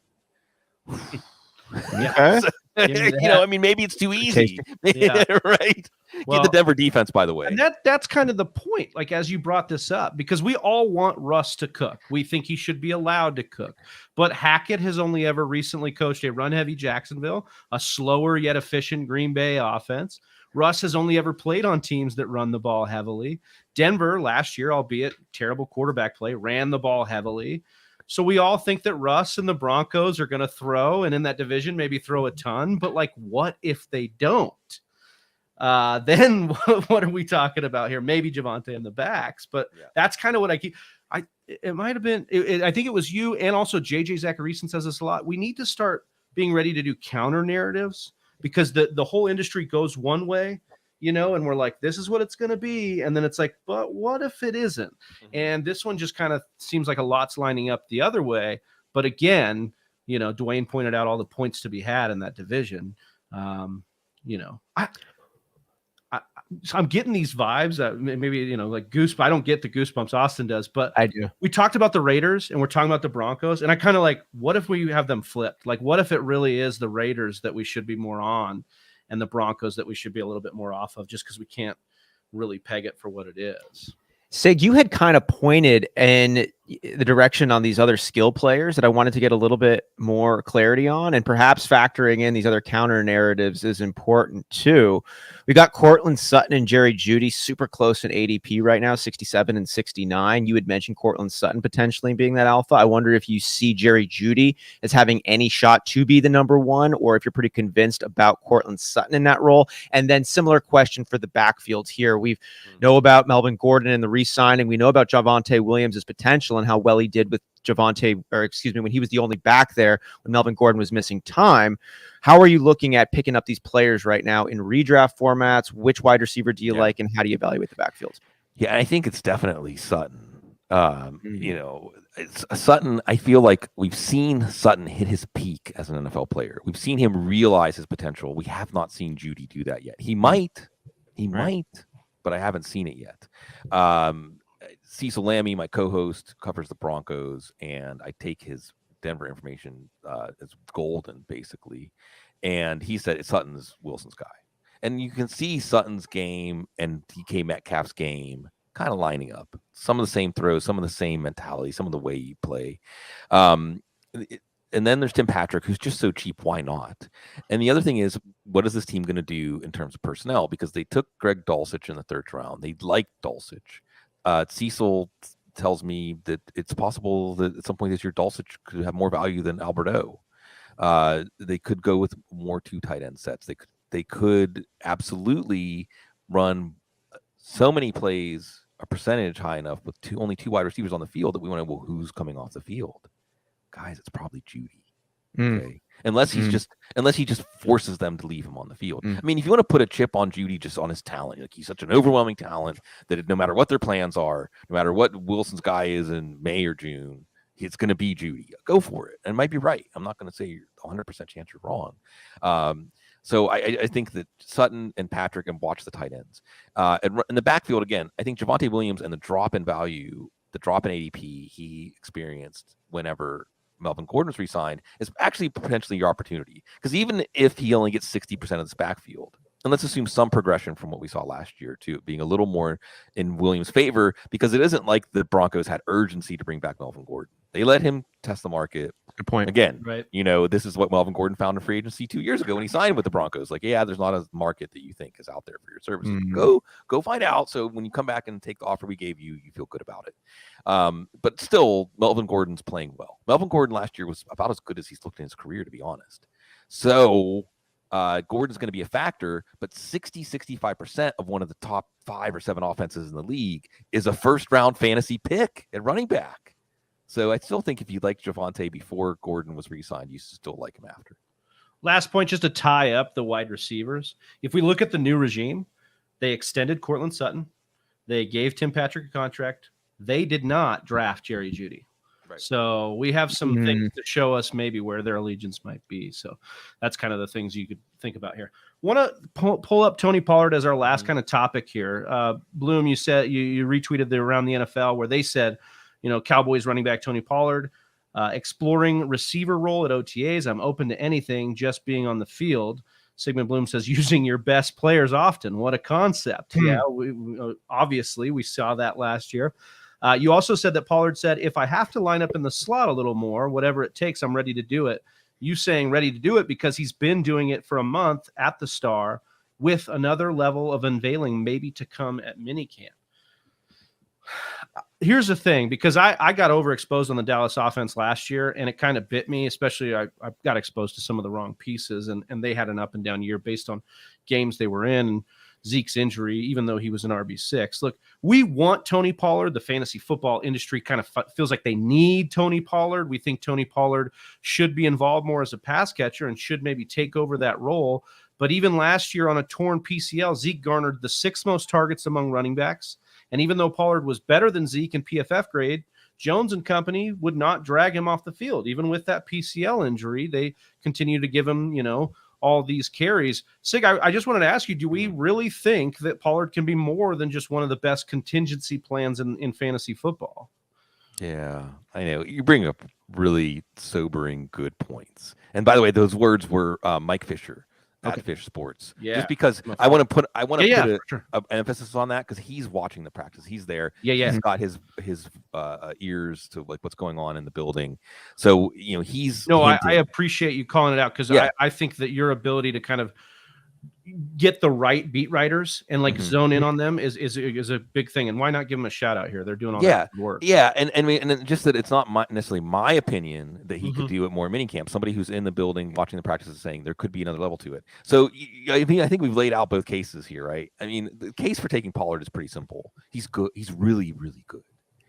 Yeah. Maybe it's too easy, right? Well, Get the Denver defense, by the way. And that's kind of the point, like, as you brought this up, because we all want Russ to cook. We think he should be allowed to cook. But Hackett has only ever recently coached a run-heavy Jacksonville, a slower yet efficient Green Bay offense. Russ has only ever played on teams that run the ball heavily. Denver last year, albeit terrible quarterback play, ran the ball heavily. So we all think that Russ and the Broncos are going to throw, and in that division, maybe throw a ton. But, like, what if they don't? Then what are we talking about here? Maybe Javonte in the backs, but that's kind of what it might have been. I think it was you, and also JJ Zachariason says this a lot. We need to start being ready to do counter narratives, because the whole industry goes one way, and we're like, this is what it's going to be. And then it's like, but what if it isn't? And this one just kind of seems like a lot's lining up the other way. But again, Dwayne pointed out all the points to be had in that division. I'm getting these vibes that maybe, like goosebumps. I don't get the goosebumps Austin does, but I do. We talked about the Raiders and we're talking about the Broncos. And I kind of like, what if we have them flipped? Like, what if it really is the Raiders that we should be more on and the Broncos that we should be a little bit more off of, just because we can't really peg it for what it is? Sig, you had kind of pointed in the direction on these other skill players that I wanted to get a little bit more clarity on, and perhaps factoring in these other counter narratives is important too. We got Cortland Sutton and Jerry Jeudy super close in ADP right now, 67 and 69. You had mentioned Cortland Sutton potentially being that alpha. I wonder if you see Jerry Jeudy as having any shot to be the number one, or if you're pretty convinced about Cortland Sutton in that role. And then similar question for the backfields here. We know about Melvin Gordon and the re-signing. We know about Javonte Williams' potential and how well he did with when he was the only back there when Melvin Gordon was missing time. How are you looking at picking up these players right now in redraft formats? Which wide receiver do you like, and how do you evaluate the backfield? Yeah, I think it's definitely Sutton. It's Sutton. I feel like we've seen Sutton hit his peak as an NFL player. We've seen him realize his potential. We have not seen Jeudy do that yet. He might, but I haven't seen it yet. Cecil Lammey, my co-host, covers the Broncos, and I take his Denver information as golden, basically. And he said Sutton's Wilson's guy. And you can see Sutton's game and DK Metcalf's game kind of lining up. Some of the same throws, some of the same mentality, some of the way you play. And then there's Tim Patrick, who's just so cheap. Why not? And the other thing is, what is this team going to do in terms of personnel? Because they took Greg Dulcich in the third round. They liked Dulcich. Cecil tells me that it's possible that at some point this year, Dulcich could have more value than Alberto. They could go with more 2 tight end sets. They could absolutely run so many plays, a percentage high enough with only 2 wide receivers on the field that we want to know, well, who's coming off the field? Guys, it's probably Jeudy. Okay. Unless he just forces them to leave him on the field. I mean, if you want to put a chip on Jeudy just on his talent, like he's such an overwhelming talent that no matter what their plans are, no matter what Wilson's guy is in May or June, it's going to be Jeudy. Go for it. And it might be right. I'm not going to say you're 100% chance you're wrong. So I think that Sutton and Patrick, and watch the tight ends. In the backfield, again, I think Javonte Williams and the drop in value, the drop in ADP he experienced whenever Melvin Gordon was re-signed is actually potentially your opportunity. Because even if he only gets 60% of this backfield, and let's assume some progression from what we saw last year to being a little more in Williams' favor, because it isn't like the Broncos had urgency to bring back Melvin Gordon. They let him test the market. Good point. Again, right. This is what Melvin Gordon found in free agency 2 years ago when he signed with the Broncos. Like, yeah, there's not a market that you think is out there for your services. Go find out. So when you come back and take the offer we gave you, you feel good about it. But still, Melvin Gordon's playing well. Melvin Gordon last year was about as good as he's looked in his career, to be honest. So Gordon's going to be a factor, but 65% of one of the top 5 or 7 offenses in the league is a first-round fantasy pick at running back. So I still think if you liked Javonte before Gordon was re-signed, you still like him after. Last point, just to tie up the wide receivers. If we look at the new regime, they extended Cortland Sutton. They gave Tim Patrick a contract. They did not draft Jerry Jeudy. Right. So we have some things to show us maybe where their allegiance might be. So that's kind of the things you could think about here. Want to pull up Tony Pollard as our last kind of topic here. Bloom, you said you retweeted around the NFL where they said, Cowboys running back Tony Pollard exploring receiver role at OTAs. I'm open to anything, just being on the field. Sigmund Bloom says using your best players often. What a concept. Yeah, we obviously we saw that last year. You also said that Pollard said, if I have to line up in the slot a little more, whatever it takes, I'm ready to do it. You saying ready to do it because he's been doing it for a month at the Star with another level of unveiling maybe to come at minicamp. Here's the thing, because I got overexposed on the Dallas offense last year, and it kind of bit me, especially I got exposed to some of the wrong pieces, and they had an up and down year based on games they were in and Zeke's injury, even though he was an RB6. Look, we want Tony Pollard. The fantasy football industry kind of feels like they need Tony Pollard. We think Tony Pollard should be involved more as a pass catcher and should maybe take over that role. But even last year on a torn PCL, Zeke garnered the 6th most targets among running backs. And even though Pollard was better than Zeke in PFF grade, Jones and company would not drag him off the field. Even with that PCL injury, they continue to give him, all these carries. Sig, I just wanted to ask you, do we really think that Pollard can be more than just one of the best contingency plans in fantasy football? Yeah, I know. You bring up really sobering good points. And by the way, those words were Mike Fisher. At Fish Sports, just because I want to put an emphasis on that because he's watching the practice. He's there. He's got his ears to like what's going on in the building. So he's I appreciate you calling it out because I think that your ability to kind of get the right beat writers and like zone in on them is a big thing. And why not give them a shout out here? They're doing all that work. Yeah, and just that it's not necessarily my opinion that he could do it more in minicamp. Somebody who's in the building watching the practices saying there could be another level to it. So I think we've laid out both cases here, right? I mean, the case for taking Pollard is pretty simple. He's good. He's really, really good.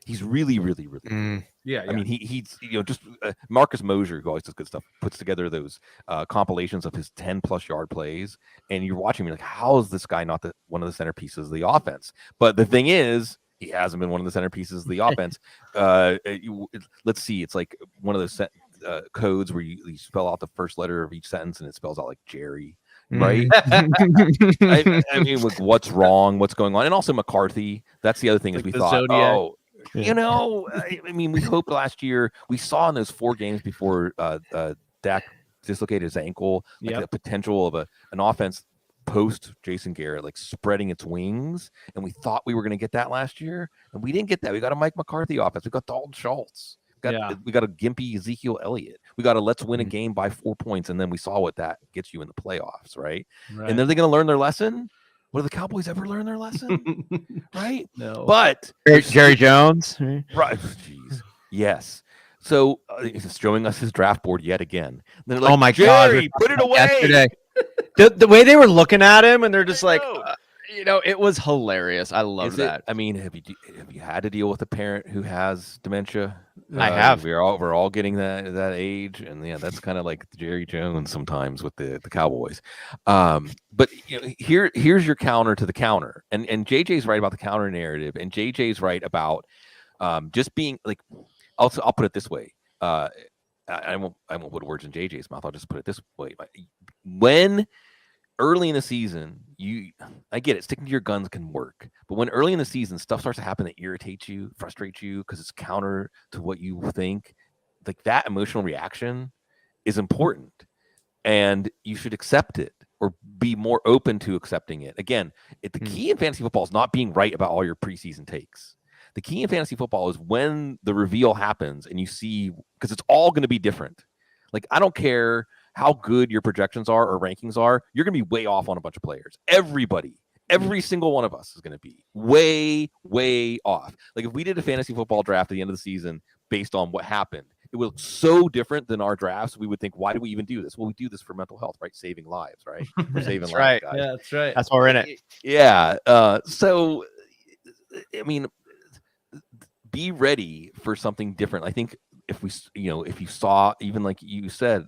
He's really, really, really good. Yeah. I mean, he's just Marcus Mosier, who always does good stuff, puts together those compilations of his 10+ yard plays, and you're watching me like, how is this guy not one of the centerpieces of the offense? But the thing is, he hasn't been one of the centerpieces of the offense. Let's see, it's like one of those codes where you spell out the first letter of each sentence, and it spells out like Jerry. Right. I mean, like, what's wrong? What's going on? And also McCarthy. That's the other thing, like is we thought, Zodiac. I mean, we hoped last year we saw in those 4 games before Dak dislocated his ankle, like the potential of an offense post Jason Garrett, like spreading its wings. And we thought we were going to get that last year. And we didn't get that. We got a Mike McCarthy offense. We got Dalton Schultz. We got a gimpy Ezekiel Elliott. We got a let's win a game by 4 points. And then we saw what that gets you in the playoffs. Right. And then they're going to learn their lesson. Will the Cowboys ever learn their lesson? Right? No. But Jerry Jones. Right. Jeez. Yes. So he's showing us his draft board yet again. They're like, oh my Jerry, God. put it away. Yesterday. The way they were looking at him, and they're just like, it was hilarious. I love that. I mean, have you had to deal with a parent who has dementia? I have. We're all getting that age, and that's kind of like Jerry Jones sometimes with the Cowboys. But here's your counter to the counter, and JJ's right about the counter narrative, and JJ's right about just being like. I'll put it this way. I won't put words in JJ's mouth. I'll just put it this way. When early in the season, I get it, sticking to your guns can work. But when early in the season stuff starts to happen that irritates you, frustrates you, because it's counter to what you think, like that emotional reaction is important. And you should accept it or be more open to accepting it. Again, the key in fantasy football is not being right about all your preseason takes. The key in fantasy football is when the reveal happens and you see, because it's all going to be different. Like, I don't care how good your projections are or rankings are, you're going to be way off on a bunch of players. Every single one of us is going to be way, way off. Like, if we did a fantasy football draft at the end of the season based on what happened, it would look so different than our drafts. We would think, why do we even do this? Well, we do this for mental health, right? Saving lives, right? We're saving lives, guys. Yeah, that's right. That's why we're in it. Yeah. So, I mean, be ready for something different. I think if you saw, even like you said,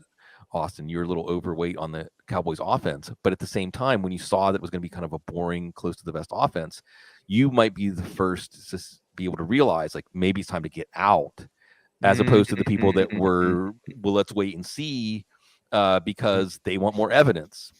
Austin, you're a little overweight on the Cowboys offense, but at the same time, when you saw that it was going to be kind of a boring, close to the vest offense, you might be the first to be able to realize like maybe it's time to get out, as opposed to the people that were, well, let's wait and see, because they want more evidence.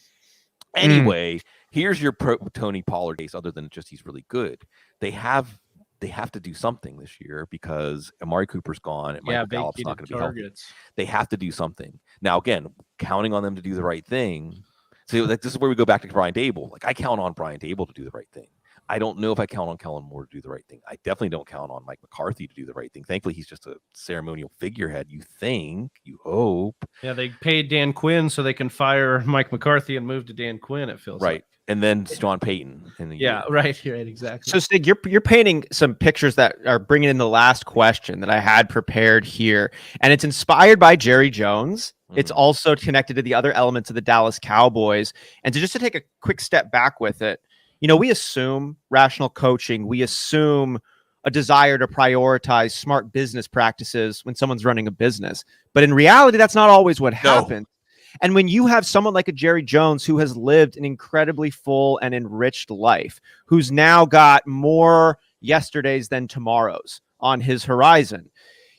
Anyway, here's your Tony Pollard case. Other than just he's really good, they have to do something this year because Amari Cooper's gone and Michael Gallup's not going to be healthy. They have to do something. Now, again, counting on them to do the right thing. So like, this is where we go back to Brian Daboll. Like, I count on Brian Daboll to do the right thing. I don't know if I count on Kellen Moore to do the right thing. I definitely don't count on Mike McCarthy to do the right thing. Thankfully, he's just a ceremonial figurehead. You think, you hope. Yeah, they paid Dan Quinn so they can fire Mike McCarthy and move to Dan Quinn, it feels like. And then Sean Payton in the year. Right, exactly. So, Stig, you're painting some pictures that are bringing in the last question that I had prepared here, and it's inspired by Jerry Jones. It's also connected to the other elements of the Dallas Cowboys, and to take a quick step back with it. We assume rational coaching. We assume a desire to prioritize smart business practices when someone's running a business, but in reality, that's not always what happens. And when you have someone like a Jerry Jones who has lived an incredibly full and enriched life, who's now got more yesterdays than tomorrows on his horizon,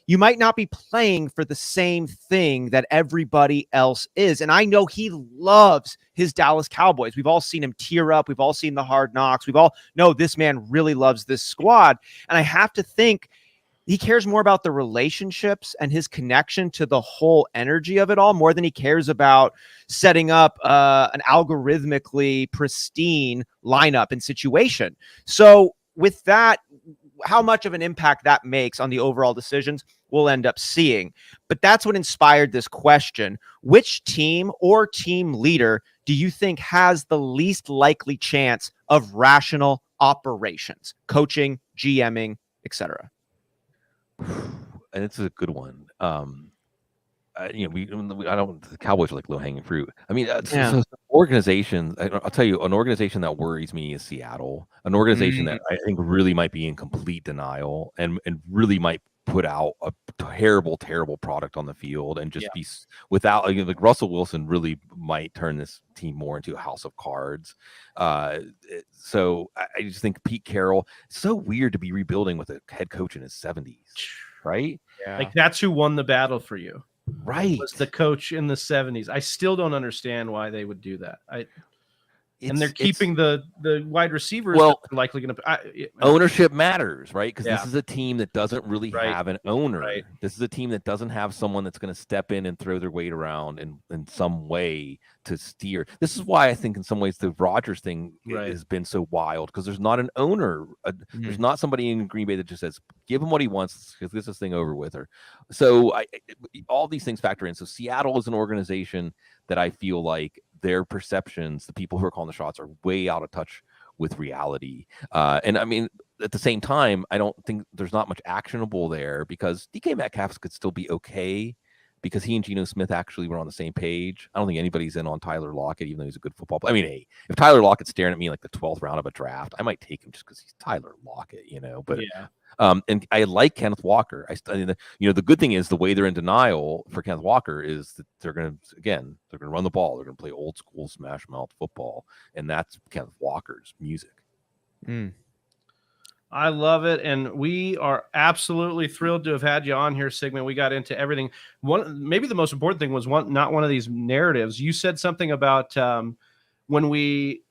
you might not be playing for the same thing that everybody else is. And I know he loves his Dallas Cowboys. We've all seen him tear up. We've all seen the hard knocks. We've all know this man really loves this squad. And I have to think he cares more about the relationships and his connection to the whole energy of it all more than he cares about setting up an algorithmically pristine lineup and situation. So with that, how much of an impact that makes on the overall decisions, we'll end up seeing. But that's what inspired this question. Which team or team leader do you think has the least likely chance of rational operations, coaching, GMing, etc.? And it's a good one. The Cowboys are like low hanging fruit. I mean, so organizations, I'll tell you, an organization that worries me is Seattle, an organization that I think really might be in complete denial and really might put out a terrible product on the field and just be without, like Russell Wilson really might turn this team more into a house of cards. So I just think Pete Carroll, it's so weird to be rebuilding with a head coach in his 70s, right? Yeah. Like that's who won the battle for you. Right. Was the coach in the 70s. I still don't understand why they would do that. And they're keeping the wide receivers. Well, likely going to ownership matters, right? Because this is a team that doesn't really have an owner. Right. This is a team that doesn't have someone that's going to step in and throw their weight around in some way to steer. This is why I think in some ways the Rodgers thing has been so wild, because there's not an owner. There's not somebody in Green Bay that just says, give him what he wants, get this thing over with. So all these things factor in. So Seattle is an organization that I feel like their perceptions, the people who are calling the shots, are way out of touch with reality. And I mean, at the same time, I don't think there's not much actionable there, because DK Metcalf could still be okay because he and Geno Smith actually were on the same page. I don't think anybody's in on Tyler Lockett, even though he's a good football player. I mean, hey, if Tyler Lockett's staring at me like the 12th round of a draft, I might take him just because he's Tyler Lockett, but and I like Kenneth Walker. The good thing is the way they're in denial for Kenneth Walker is that they're going to run the ball. They're going to play old school smash mouth football. And that's Kenneth Walker's music. I love it. And we are absolutely thrilled to have had you on here, Sigmund. We got into everything. Maybe the most important thing was not one of these narratives. You said something about when we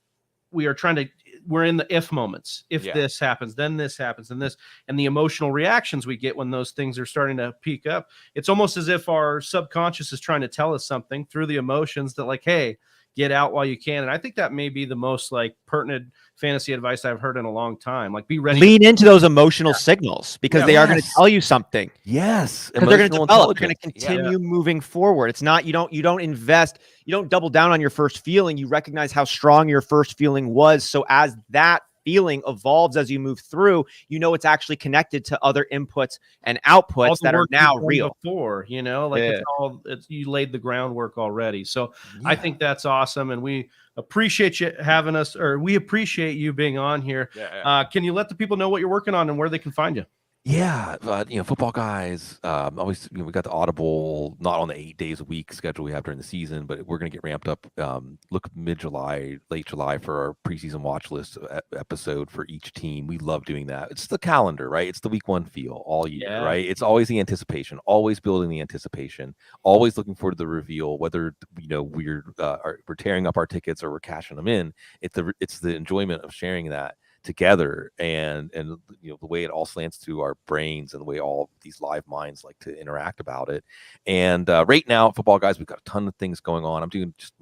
are trying to, we're in the if moments. If this happens, then this happens, and this, and the emotional reactions we get when those things are starting to peak up. It's almost as if our subconscious is trying to tell us something through the emotions that, like, hey, get out while you can. And I think that may be the most pertinent fantasy advice I've heard in a long time. Like, be ready. Lean into those emotional signals, because they are going to tell you something. Yes. Because they're going to develop. They're going to continue moving forward. It's not, you don't invest, you don't double down on your first feeling. You recognize how strong your first feeling was. So as that feeling evolves as you move through, it's actually connected to other inputs and outputs that are now real. Before, you laid the groundwork already. So I think that's awesome, and we appreciate you having us, or we appreciate you being on here. Can you let the people know what you're working on and where they can find you? Yeah, football guys. Always, we got the Audible, not on the 8 days a week schedule we have during the season, but we're going to get ramped up. Look mid-July, late July for our preseason watch list episode for each team. We love doing that. It's the calendar, right? It's the week one feel all year, right? It's always the anticipation, always building the anticipation, always looking forward to the reveal. Whether we're tearing up our tickets or we're cashing them in, it's the enjoyment of sharing that together, and the way it all slants to our brains and the way all these live minds like to interact about it. And right now, Football Guys, we've got a ton of things going on. I'm doing just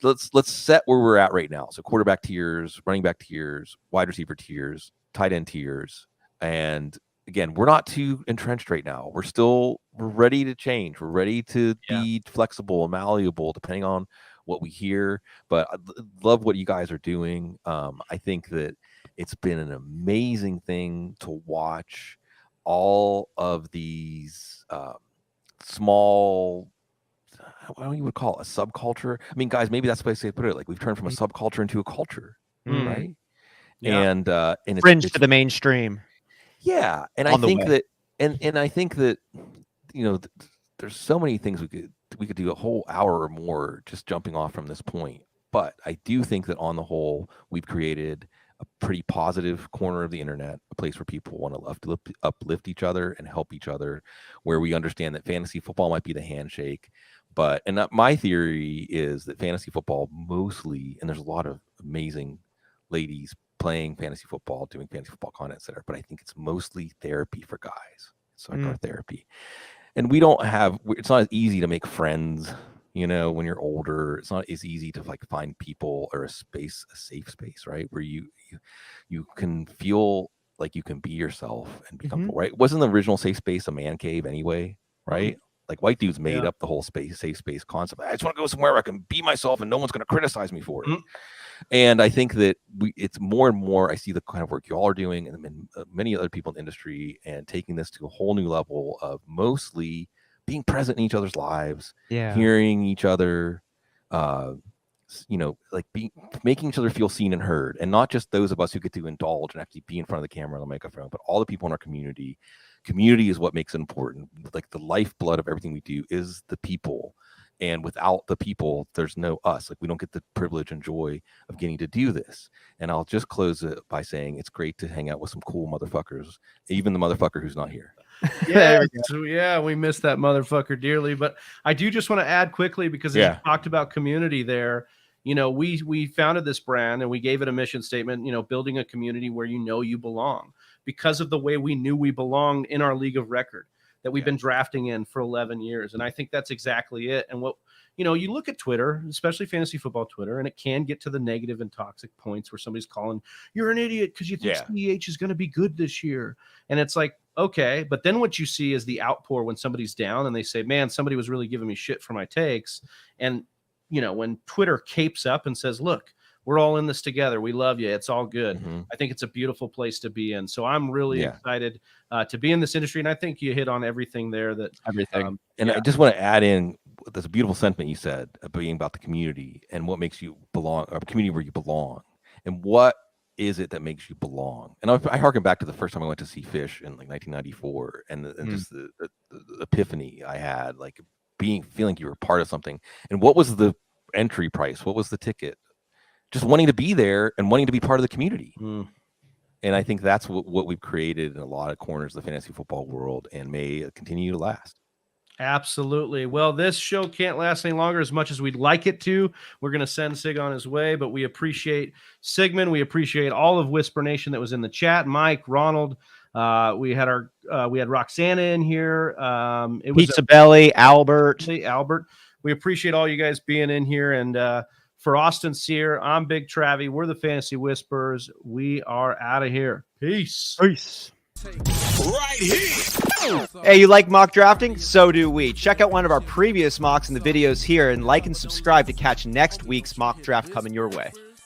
let's set where we're at right now. So quarterback tiers, running back tiers, wide receiver tiers, tight end tiers. And again, we're not too entrenched right now. We're ready to change. We're ready to be flexible and malleable depending on what we hear, but I love what you guys are doing. I think that it's been an amazing thing to watch all of these small, what do you would call it, a subculture? I mean, guys, maybe that's the way to put it. Like, we've turned from a subculture into a culture, right? Yeah. And it's fringe to the mainstream. Yeah, and I think that, and I think that, there's so many things we could do a whole hour or more just jumping off from this point. But I do think that on the whole, we've created a pretty positive corner of the internet, a place where people want to uplift each other and help each other, where we understand that fantasy football might be the handshake. And my theory is that fantasy football mostly, and there's a lot of amazing ladies playing fantasy football, doing fantasy football content, etc. But I think it's mostly therapy for guys. It's like our therapy. And it's not as easy to make friends, when you're older. It's not as easy to find people or a safe space, right? Where you can feel like you can be yourself and be comfortable, right? Wasn't the original safe space a man cave anyway, right? Like, white dudes made up the whole safe space concept. I just want to go somewhere where I can be myself and no one's going to criticize me for it. And I think that it's more and more, I see the kind of work you all are doing and many other people in the industry, and taking this to a whole new level of mostly being present in each other's lives, hearing each other, making each other feel seen and heard, and not just those of us who get to indulge and actually be in front of the camera on the microphone, but all the people in our community. Community is what makes it important. Like, the lifeblood of everything we do is the people. And without the people, there's no us. Like, we don't get the privilege and joy of getting to do this. And I'll just close it by saying it's great to hang out with some cool motherfuckers, even the motherfucker who's not here. Yeah, we miss that motherfucker dearly. But I do just want to add quickly, because you talked about community there. We founded this brand and we gave it a mission statement, building a community where you belong, because of the way we knew we belonged in our league of record that we've been drafting in for 11 years. And I think that's exactly it. And what, you look at Twitter, especially fantasy football Twitter, and it can get to the negative and toxic points where somebody's calling, you're an idiot because you think CEH is going to be good this year. And it's like, okay. But then what you see is the outpour when somebody's down and they say, man, somebody was really giving me shit for my takes. And, when Twitter capes up and says, look, we're all in this together. We love you. It's all good. I think it's a beautiful place to be in. So I'm really excited to be in this industry. And I think you hit on everything there. I just want to add in, there's a beautiful sentiment you said being about the community and what makes you belong, a community where you belong. And what is it that makes you belong? And I harken back to the first time I went to see Fish in 1994 and just the epiphany I had, feeling you were part of something. And what was the entry price? What was the ticket? Just wanting to be there and wanting to be part of the community. And I think that's what we've created in a lot of corners of the fantasy football world, and may continue to last. Absolutely. Well, this show can't last any longer as much as we'd like it to. We're going to send Sig on his way, but we appreciate Sigmund. We appreciate all of Whisper Nation that was in the chat. Mike, Ronald, we had Roxana in here. It was Pizza Belly, Albert. We appreciate all you guys being in here. And for Austin Sear, I'm Big Travie. We're the Fantasy Whisperers. We are out of here. Peace. Right here. Hey, you like mock drafting? So do we. Check out one of our previous mocks in the videos here, and like and subscribe to catch next week's mock draft coming your way.